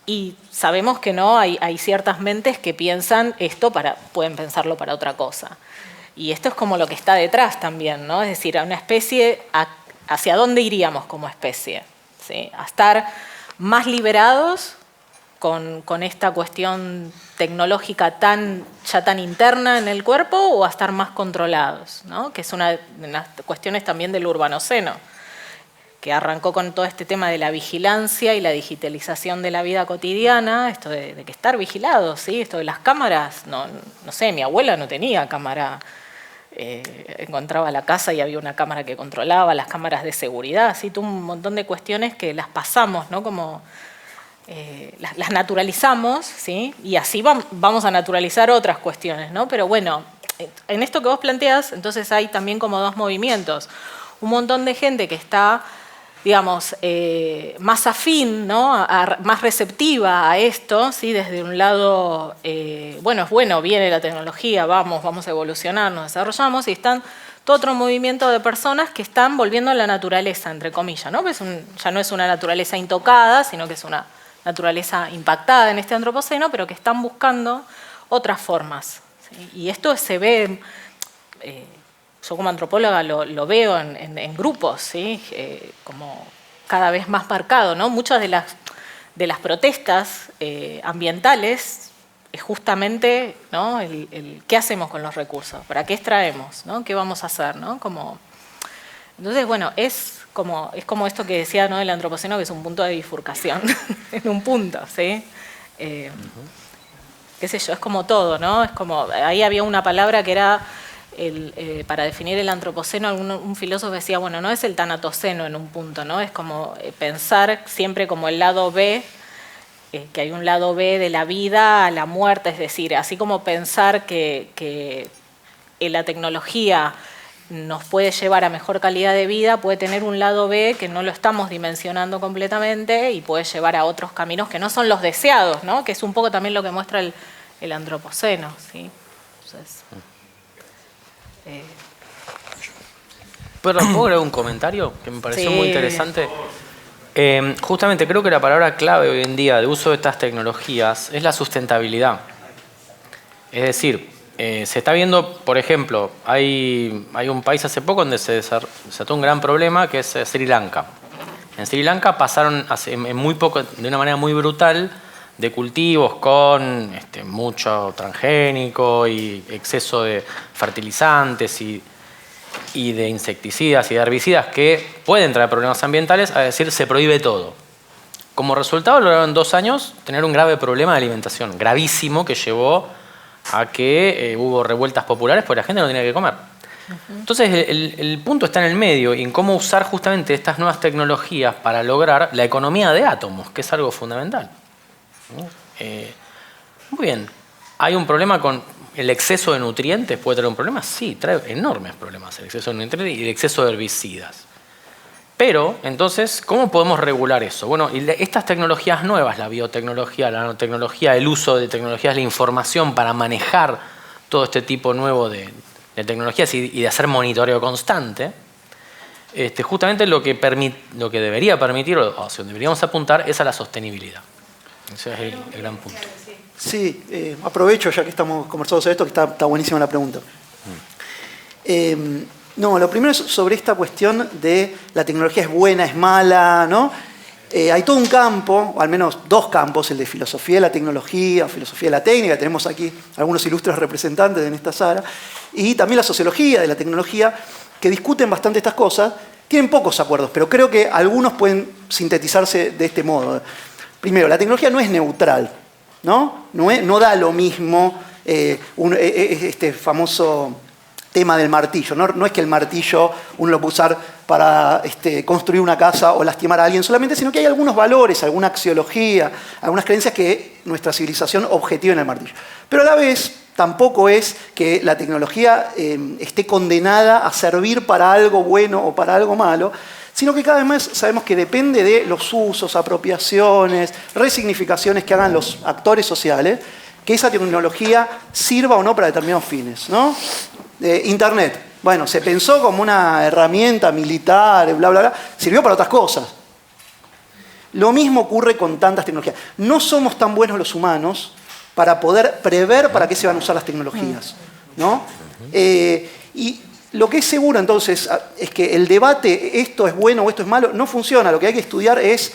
B: y sabemos que no hay ciertas mentes que piensan esto pueden pensarlo para otra cosa. Y esto es como lo que está detrás también, ¿no? Es decir, a una especie, ¿hacia dónde iríamos como especie? ¿Sí? A estar más liberados con esta cuestión tecnológica ya tan interna en el cuerpo, o a estar más controlados, ¿no? Que es una de las cuestiones también del urbanoceno, que arrancó con todo este tema de la vigilancia y la digitalización de la vida cotidiana, esto de que estar vigilados, ¿sí? Esto de las cámaras, no sé, mi abuela no tenía cámara, encontraba la casa y había una cámara que controlaba, las cámaras de seguridad, así, todo un montón de cuestiones que las pasamos, ¿no? Como las naturalizamos, ¿sí? Y así vamos a naturalizar otras cuestiones, ¿no? Pero bueno, en esto que vos planteas, entonces hay también como dos movimientos. Un montón de gente que está, digamos, más afín, ¿no? Más receptiva a esto, ¿sí? Desde un lado, bueno, es bueno, viene la tecnología, vamos a evolucionar, nos desarrollamos, y están todo otro movimiento de personas que están volviendo a la naturaleza, entre comillas, ¿no? Pues ya no es una naturaleza intocada, sino que es una naturaleza impactada en este antropoceno, pero que están buscando otras formas, ¿sí? Y esto se ve, yo como antropóloga lo veo en grupos, ¿sí? Como cada vez más marcado, ¿no? Muchas de las protestas ambientales es justamente, ¿no? ¿Qué hacemos con los recursos? ¿Para qué extraemos? ¿No? ¿Qué vamos a hacer? ¿No? Entonces, bueno, es como esto que decía, ¿no? El antropoceno, que es un punto de bifurcación, en un punto, ¿sí? Qué sé yo, es como todo, ¿no? Es como, ahí había una palabra que era, para definir el antropoceno, un filósofo decía, bueno, no es el tanatoceno en un punto, ¿no? Es como pensar siempre como el lado B, que hay un lado B de la vida a la muerte, es decir, así como pensar que la tecnología nos puede llevar a mejor calidad de vida, puede tener un lado B que no lo estamos dimensionando completamente y puede llevar a otros caminos que no son los deseados, ¿no? Que es un poco también lo que muestra el antropoceno, ¿sí? Entonces,
D: ¿Puedo agregar un comentario que me pareció
B: Sí.
D: muy interesante? Justamente creo que la palabra clave hoy en día de uso de estas tecnologías es la sustentabilidad. Es decir, se está viendo, por ejemplo, hay un país hace poco donde se desató un gran problema que es Sri Lanka. En Sri Lanka pasaron en muy poco, de una manera muy brutal, de cultivos con mucho transgénico y exceso de fertilizantes y de insecticidas y de herbicidas que pueden traer problemas ambientales, a decir, se prohíbe todo. Como resultado lograron en 2 años tener un grave problema de alimentación, gravísimo, que llevó a que hubo revueltas populares porque la gente no tenía que comer. Entonces el punto está en el medio y en cómo usar justamente estas nuevas tecnologías para lograr la economía de átomos, que es algo fundamental. Muy bien, ¿hay un problema con el exceso de nutrientes? ¿Puede traer un problema? Sí, trae enormes problemas el exceso de nutrientes y el exceso de herbicidas. Pero, entonces, ¿cómo podemos regular eso? Bueno, estas tecnologías nuevas, la biotecnología, la nanotecnología, el uso de tecnologías de la información para manejar todo este tipo nuevo de tecnologías y de hacer monitoreo constante, justamente lo que debería permitir, o donde deberíamos apuntar, es a la sostenibilidad. Ese es el gran punto.
C: Sí, aprovecho ya que estamos conversando sobre esto, que está buenísima la pregunta. No, lo primero es sobre esta cuestión de la tecnología es buena, es mala, ¿no? Hay todo un campo, o al menos 2 campos, el de filosofía de la tecnología, filosofía de la técnica, tenemos aquí algunos ilustres representantes en esta sala, y también la sociología de la tecnología, que discuten bastante estas cosas, tienen pocos acuerdos, pero creo que algunos pueden sintetizarse de este modo. Primero, la tecnología no es neutral, ¿no? No da lo mismo este famoso tema del martillo. No es que el martillo uno lo puede usar para construir una casa o lastimar a alguien solamente, sino que hay algunos valores, alguna axiología, algunas creencias que nuestra civilización objetiva en el martillo. Pero a la vez tampoco es que la tecnología esté condenada a servir para algo bueno o para algo malo, sino que cada vez más sabemos que depende de los usos, apropiaciones, resignificaciones que hagan los actores sociales, que esa tecnología sirva o no para determinados fines, ¿no? Internet, bueno, se pensó como una herramienta militar, bla, bla, bla, sirvió para otras cosas. Lo mismo ocurre con tantas tecnologías. No somos tan buenos los humanos para poder prever para qué se van a usar las tecnologías, ¿no? Y lo que es seguro entonces es que el debate, esto es bueno o esto es malo, no funciona. Lo que hay que estudiar es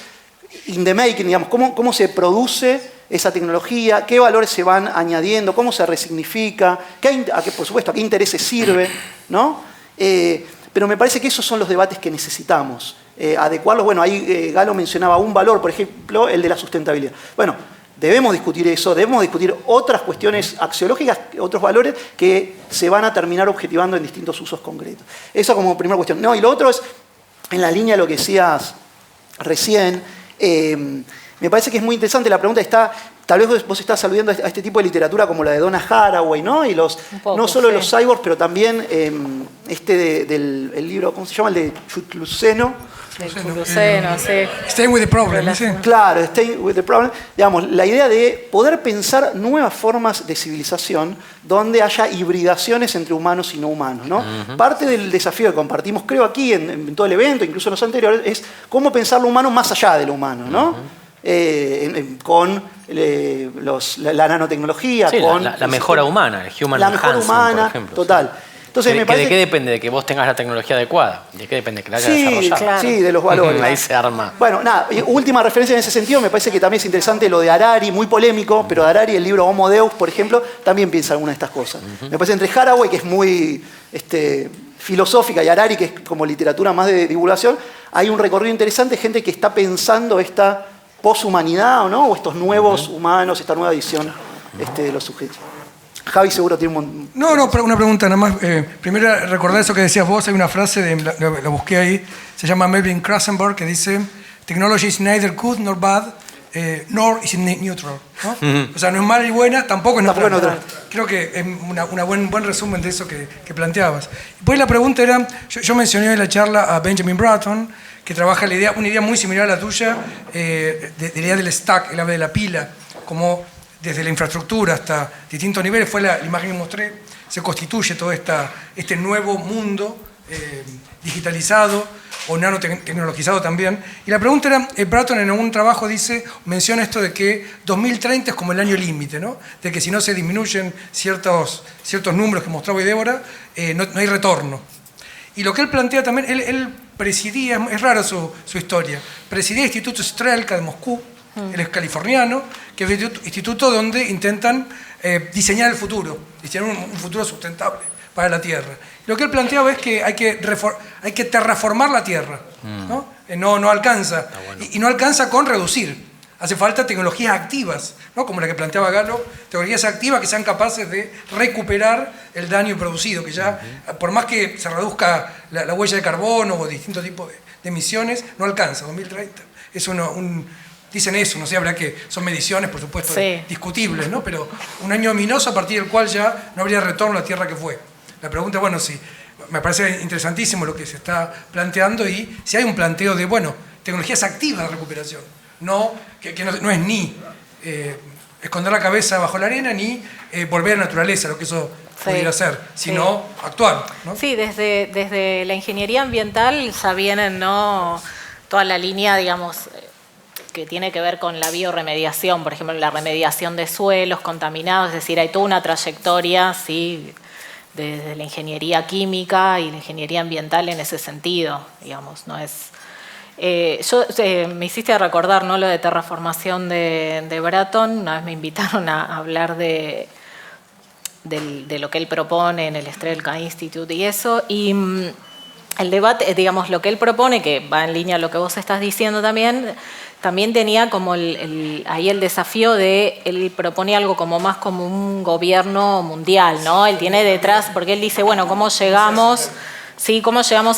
C: in the making, digamos, cómo se produce esa tecnología, qué valores se van añadiendo, cómo se resignifica, por supuesto, a qué intereses sirve, ¿no? Pero me parece que esos son los debates que necesitamos. Adecuarlos, bueno, ahí Galo mencionaba un valor, por ejemplo, el de la sustentabilidad. Bueno, debemos discutir eso, debemos discutir otras cuestiones axiológicas, otros valores que se van a terminar objetivando en distintos usos concretos. Eso como primera cuestión. No, y lo otro es, en la línea de lo que decías recién, me parece que es muy interesante, la pregunta está, tal vez vos estás aludiendo a este tipo de literatura como la de Donna Haraway, ¿no? Y no solo los cyborgs, pero también del libro, ¿cómo se llama? El de Chutluceno.
B: Luceno, sí.
F: Staying with the problem, ¿sí?
C: Claro, Staying with the Problem. Digamos, la idea de poder pensar nuevas formas de civilización donde haya hibridaciones entre humanos y no humanos, ¿no? Parte del desafío que compartimos, creo, aquí en todo el evento, incluso en los anteriores, es cómo pensar lo humano más allá de lo humano, ¿no? Con la nanotecnología,
D: sí,
C: con
D: la mejora humana, el human
C: la mejora
D: enhancement,
C: humana,
D: por ejemplo.
C: total. Entonces, me parece
D: ¿De qué depende? ¿De que vos tengas la tecnología adecuada? ¿De qué depende? ¿Que la hayas
C: sí,
D: desarrollado?
B: claro.
C: Sí, de los valores.
D: Ahí se arma.
C: Bueno, nada, última referencia en ese sentido, me parece que también es interesante lo de Harari, muy polémico, pero Harari, el libro Homo Deus, por ejemplo, también piensa alguna de estas cosas. Me parece entre Haraway, que es muy filosófica, y Harari, que es como literatura más de divulgación, hay un recorrido interesante, gente que está pensando esta poshumanidad, ¿no? O estos nuevos humanos, esta nueva visión de los sujetos. Javi seguro tiene un montón.
F: No, pero una pregunta nada más. Primero, recordar eso que decías vos, hay una frase, la busqué ahí, se llama Melvin Krasenberg, que dice, technology is neither good nor bad, nor is it neutral, ¿no? O sea, no es mala y buena, tampoco es neutral. Creo que es un buen resumen de eso que planteabas. Después la pregunta era, yo mencioné en la charla a Benjamin Bratton, que trabaja una idea muy similar a la tuya, de la idea del stack, el ave de la pila, como desde la infraestructura hasta distintos niveles, fue la imagen que mostré, se constituye todo este nuevo mundo digitalizado o nanotecnologizado también. Y la pregunta era, Bratton en algún trabajo menciona esto de que 2030 es como el año límite, ¿no? De que si no se disminuyen ciertos números que mostraba hoy Débora, no hay retorno. Y lo que él plantea también, él presidía, es rara su historia, presidía el Instituto Strelka de Moscú, él es californiano, que es un instituto donde intentan diseñar el futuro, diseñar un futuro sustentable para la Tierra. Lo que él planteaba es que hay que terraformar la Tierra, ¿no? No alcanza, bueno. y no alcanza con reducir. Hace falta tecnologías activas, ¿no? Como la que planteaba Galo, tecnologías activas que sean capaces de recuperar el daño producido, que ya, por más que se reduzca la huella de carbono o distintos tipos de emisiones, no alcanza, 2030. Es dicen eso, no sé, habrá que, son mediciones, por supuesto, sí, discutibles, ¿no? Pero un año ominoso a partir del cual ya no habría retorno a la Tierra que fue. La pregunta, bueno, sí, me parece interesantísimo lo que se está planteando y si hay un planteo de, bueno, tecnologías activas de recuperación. Que no es ni esconder la cabeza bajo la arena ni volver a la naturaleza, lo que eso pudiera ser, sino actuar, ¿no?
B: Sí, desde la ingeniería ambiental ya vienen, ¿no?, toda la línea, digamos, que tiene que ver con la biorremediación, por ejemplo, la remediación de suelos contaminados, es decir, hay toda una trayectoria, ¿sí?, desde la ingeniería química y la ingeniería ambiental en ese sentido, digamos, no es... me hiciste recordar, ¿no?, lo de terraformación de Bratton. Una vez me invitaron a hablar de lo que él propone en el Strelka Institute y eso, y el debate, digamos, lo que él propone, que va en línea a lo que vos estás diciendo también tenía como ahí el desafío de, él propone algo como más como un gobierno mundial, ¿no? Él tiene detrás, porque él dice, bueno, ¿cómo llegamos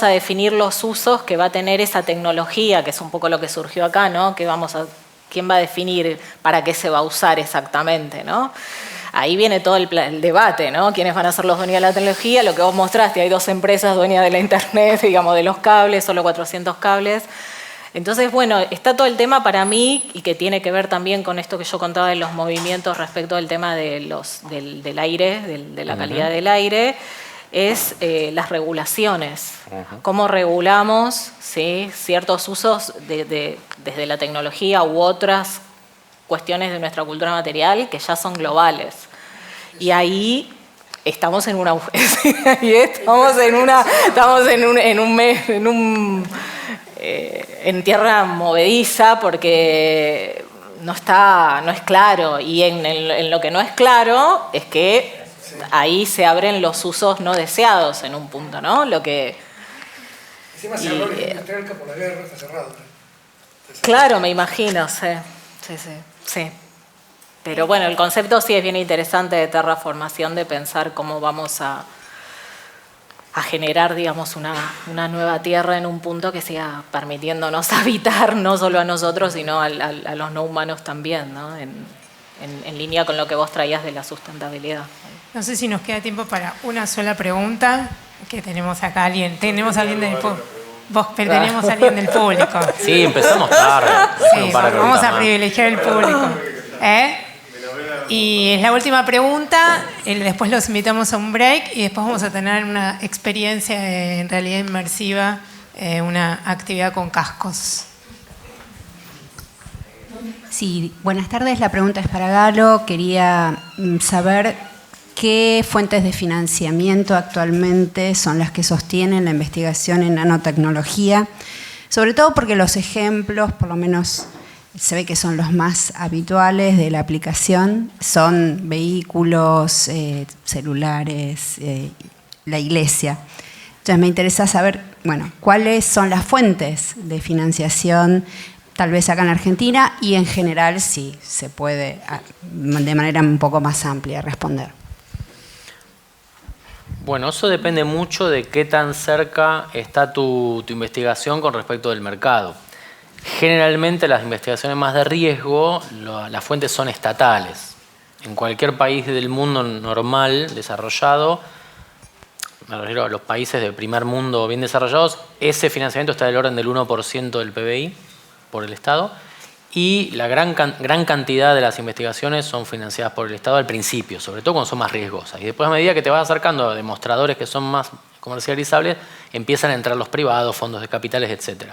B: a definir los usos que va a tener esa tecnología? Que es un poco lo que surgió acá, ¿no? ¿Quién va a definir para qué se va a usar exactamente, ¿no? Ahí viene todo el debate, ¿no? ¿Quiénes van a ser los dueños de la tecnología? Lo que vos mostraste, hay 2 empresas dueñas de la internet, digamos, de los cables, solo 400 cables. Entonces, bueno, está todo el tema para mí, y que tiene que ver también con esto que yo contaba de los movimientos respecto al tema del aire, de la calidad del aire, es las regulaciones. Cómo regulamos, ¿sí?, ciertos usos desde la tecnología u otras cuestiones de nuestra cultura material que ya slobales. Y ahí estamos en una en tierra movediza, porque no es claro, y en lo que no es claro es que ahí se abren los usos no deseados en un punto, ¿no? Lo que
F: encima se habló de Strelka por la guerra, está cerrado.
B: Claro, me imagino, sí. Pero bueno, el concepto sí es bien interesante de terraformación, de pensar cómo vamos a generar, digamos, una nueva tierra en un punto que siga permitiéndonos habitar no solo a nosotros, sino a los no humanos también, ¿no? En línea con lo que vos traías de la sustentabilidad.
A: No sé si nos queda tiempo para una sola pregunta, que tenemos acá alguien. Tenemos a alguien del público. Tenemos a alguien del público.
D: Sí, empezamos tarde.
A: Sí, vamos a privilegiar el público. Y es la última pregunta, después los invitamos a un break y después vamos a tener una experiencia en realidad inmersiva, una actividad con cascos.
G: Sí, buenas tardes. La pregunta es para Galo. Quería saber qué fuentes de financiamiento actualmente son las que sostienen la investigación en nanotecnología, sobre todo porque los ejemplos, por lo menos se ve que son los más habituales de la aplicación, son vehículos, celulares, la iglesia. Entonces me interesa saber, bueno, cuáles son las fuentes de financiación, tal vez acá en Argentina, y en general si se puede de manera un poco más amplia responder.
D: Bueno, eso depende mucho de qué tan cerca está tu investigación con respecto del mercado. Generalmente las investigaciones más de riesgo, las fuentes son estatales. En cualquier país del mundo normal, desarrollado, me refiero a los países de primer mundo bien desarrollados, ese financiamiento está del orden del 1% del PBI por el Estado, y la gran cantidad de las investigaciones son financiadas por el Estado al principio, sobre todo cuando son más riesgosas. Y después, a medida que te vas acercando a demostradores que son más comercializables, empiezan a entrar los privados, fondos de capitales, etc.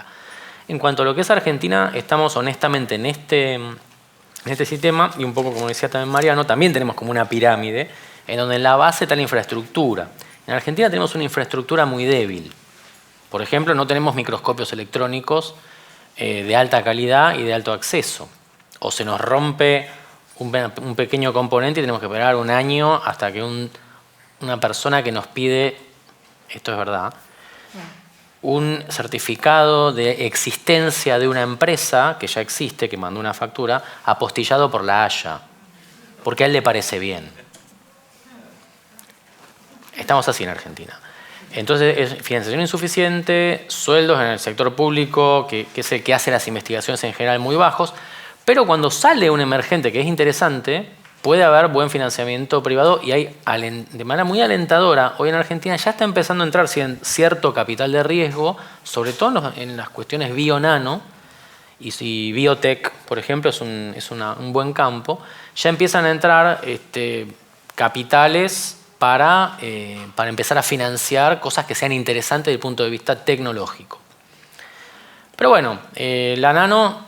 D: En cuanto a lo que es Argentina, estamos honestamente en este sistema, y un poco como decía también Mariano, también tenemos como una pirámide, en donde en la base está la infraestructura. En Argentina tenemos una infraestructura muy débil. Por ejemplo, no tenemos microscopios electrónicos de alta calidad y de alto acceso. O se nos rompe un pequeño componente y tenemos que esperar un año hasta que una persona que nos pide, esto es verdad, un certificado de existencia de una empresa que ya existe, que mandó una factura, apostillado por la Haya, porque a él le parece bien. Estamos así en Argentina. Entonces, es financiación insuficiente, sueldos en el sector público, que es el que hace las investigaciones en general muy bajos, pero cuando sale un emergente que es interesante, puede haber buen financiamiento privado y hay, de manera muy alentadora, hoy en Argentina ya está empezando a entrar cierto capital de riesgo, sobre todo en las cuestiones bio-nano, y si biotech, por ejemplo, es un buen campo, ya empiezan a entrar capitales para empezar a financiar cosas que sean interesantes desde el punto de vista tecnológico. Pero bueno, la nano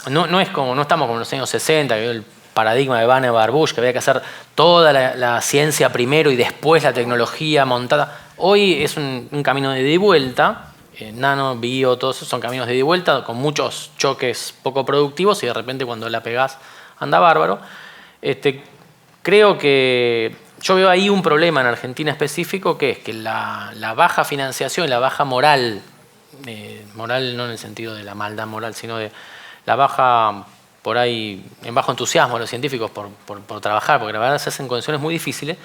D: no estamos como en los años 60, que el paradigma de Vannevar Bush, que había que hacer toda la ciencia primero y después la tecnología montada. Hoy es un camino de ida y vuelta. Nano, bio, todos esos son caminos de ida y vuelta con muchos choques poco productivos y de repente cuando la pegás anda bárbaro. Creo que yo veo ahí un problema en Argentina específico, que es que la baja financiación y la baja moral, moral no en el sentido de la maldad moral, sino de la baja, por ahí, en bajo entusiasmo de los científicos por trabajar, porque la verdad se hacen condiciones muy difíciles,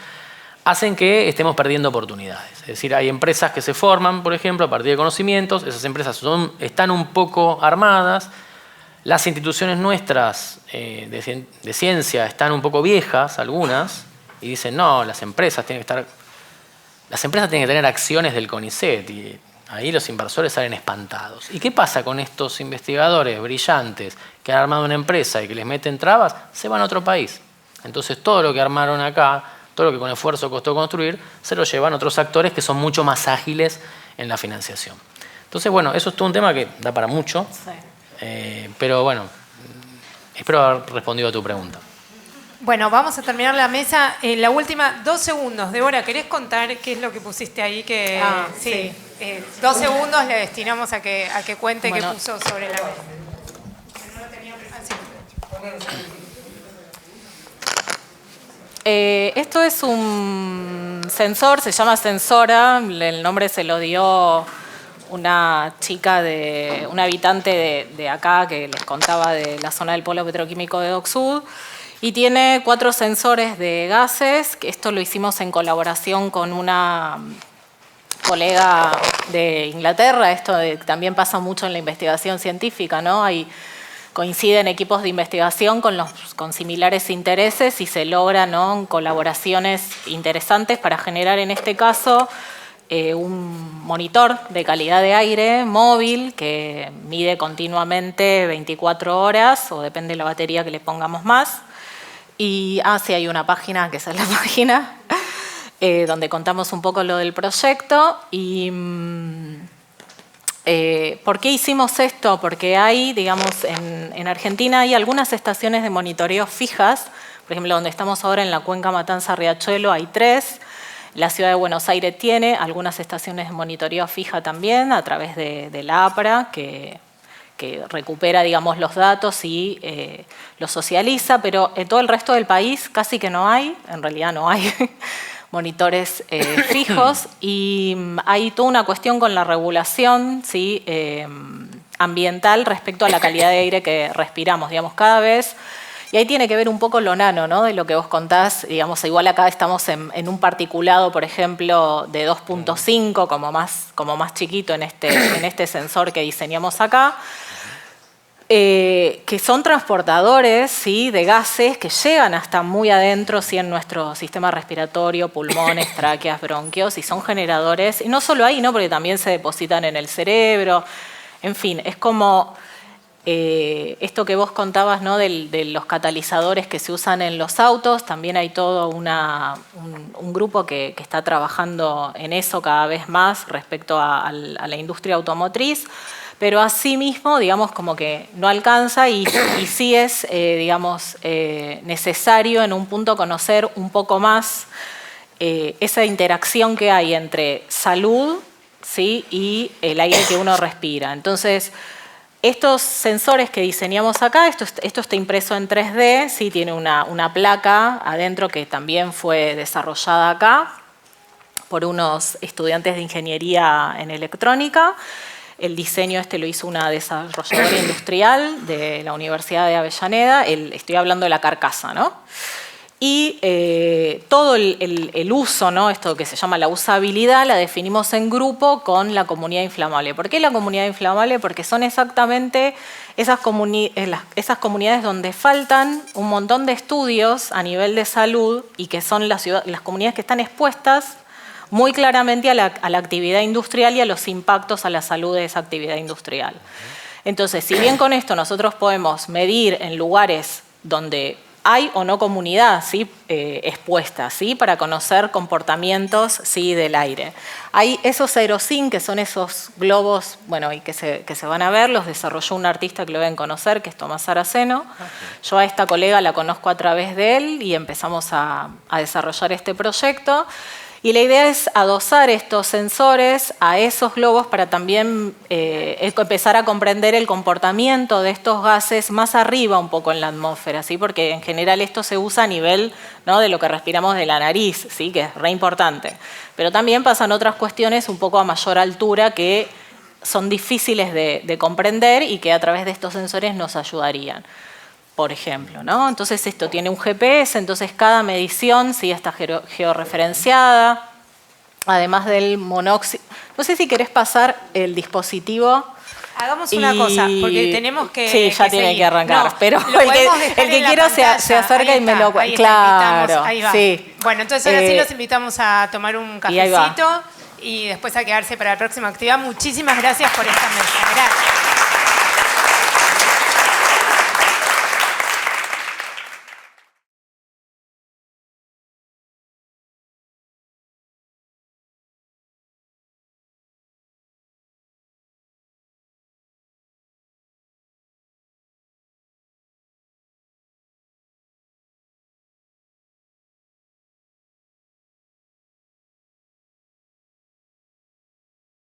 D: hacen que estemos perdiendo oportunidades. Es decir, hay empresas que se forman, por ejemplo, a partir de conocimientos, esas empresas están un poco armadas, las instituciones nuestras de ciencia están un poco viejas, algunas, y dicen, no, las empresas tienen que tener acciones del CONICET, y ahí los inversores salen espantados. ¿Y qué pasa con estos investigadores brillantes que han armado una empresa y que les meten trabas? Se van a otro país. Entonces todo lo que armaron acá, todo lo que con esfuerzo costó construir, se lo llevan otros actores que son mucho más ágiles en la financiación. Entonces, bueno, eso es todo un tema que da para mucho. Sí. Pero bueno, espero haber respondido a tu pregunta.
A: Bueno, vamos a terminar la mesa. La última, 2 segundos. Débora, ¿querés contar qué es lo que pusiste ahí? Sí. 2 segundos le destinamos a que cuente qué puso sobre la mesa.
B: Esto es un sensor, se llama Sensora. El nombre se lo dio una chica, un habitante de acá que les contaba de la zona del polo petroquímico de Dock Sud. Y tiene 4 sensores de gases, que esto lo hicimos en colaboración con una colega de Inglaterra. Esto también pasa mucho en la investigación científica, ¿no? Coinciden equipos de investigación con similares intereses y se logran, ¿no?, colaboraciones interesantes para generar, en este caso, un monitor de calidad de aire móvil que mide continuamente 24 horas, o depende de la batería que le pongamos más. Y sí, hay una página, que esa es la página, donde contamos un poco lo del proyecto. Y ¿por qué hicimos esto? Porque hay, digamos, en Argentina hay algunas estaciones de monitoreo fijas. Por ejemplo, donde estamos ahora en la cuenca Matanza-Riachuelo hay 3. La ciudad de Buenos Aires tiene algunas estaciones de monitoreo fija también a través de la APRA, que recupera, digamos, los datos y los socializa, pero en todo el resto del país casi que no hay, en realidad no hay monitores fijos, y hay toda una cuestión con la regulación, ¿sí?, ambiental respecto a la calidad de aire que respiramos, digamos, cada vez. Y ahí tiene que ver un poco lo nano, ¿no?, de lo que vos contás. Digamos, igual acá estamos en un particulado, por ejemplo, de 2.5, como más chiquito en este sensor que diseñamos acá, que son transportadores, ¿sí?, de gases que llegan hasta muy adentro, ¿sí?, en nuestro sistema respiratorio, pulmones, tráqueas, bronquios, y son generadores. Y no solo ahí, ¿no?, porque también se depositan en el cerebro. En fin, es como esto que vos contabas, ¿no? de los catalizadores que se usan en los autos, también hay todo un grupo que está trabajando en eso cada vez más respecto a la industria automotriz, pero asimismo, digamos, como que no alcanza y sí es, digamos, necesario en un punto conocer un poco más esa interacción que hay entre salud, ¿sí? y el aire que uno respira. Entonces, estos sensores que diseñamos acá, esto está impreso en 3D, ¿sí? Tiene una placa adentro que también fue desarrollada acá por unos estudiantes de ingeniería en electrónica. El diseño lo hizo una desarrolladora industrial de la Universidad de Avellaneda. Estoy hablando de la carcasa, ¿no? Y todo el uso, ¿no? Esto que se llama la usabilidad, la definimos en grupo con la comunidad inflamable. ¿Por qué la comunidad inflamable? Porque son exactamente esas comunidades donde faltan un montón de estudios a nivel de salud y que son las comunidades que están expuestas muy claramente a la actividad industrial y a los impactos a la salud de esa actividad industrial. Entonces, si bien con esto nosotros podemos medir en lugares donde hay o no comunidad, ¿sí? Expuesta, ¿sí? Para conocer comportamientos, ¿sí? Del aire. Hay esos aerosyn, que son esos globos, bueno, y que se van a ver, los desarrolló un artista que lo deben conocer, que es Tomás Saraceno. Yo a esta colega la conozco a través de él y empezamos a desarrollar este proyecto. Y la idea es adosar estos sensores a esos globos para también empezar a comprender el comportamiento de estos gases más arriba un poco en la atmósfera, ¿sí? Porque en general esto se usa a nivel, ¿no? de lo que respiramos de la nariz, ¿sí? Que es re importante. Pero también pasan otras cuestiones un poco a mayor altura que son difíciles de comprender y que a través de estos sensores nos ayudarían. Por ejemplo, ¿no? Entonces esto tiene un GPS, entonces cada medición sí está georreferenciada, además del monóxido. No sé si querés pasar el dispositivo.
A: Hagamos una cosa, porque tenemos que
B: sí, ya tiene
A: seguir.
B: que arrancar,
A: No,
B: pero el que quiera se acerca
A: ahí
B: y me lo
A: está, ahí
B: claro,
A: ahí va.
B: sí.
A: Bueno, entonces ahora sí los invitamos a tomar un
B: Y ahí va.
A: cafecito y después a quedarse para la próxima actividad. Muchísimas gracias por esta mesa. Gracias.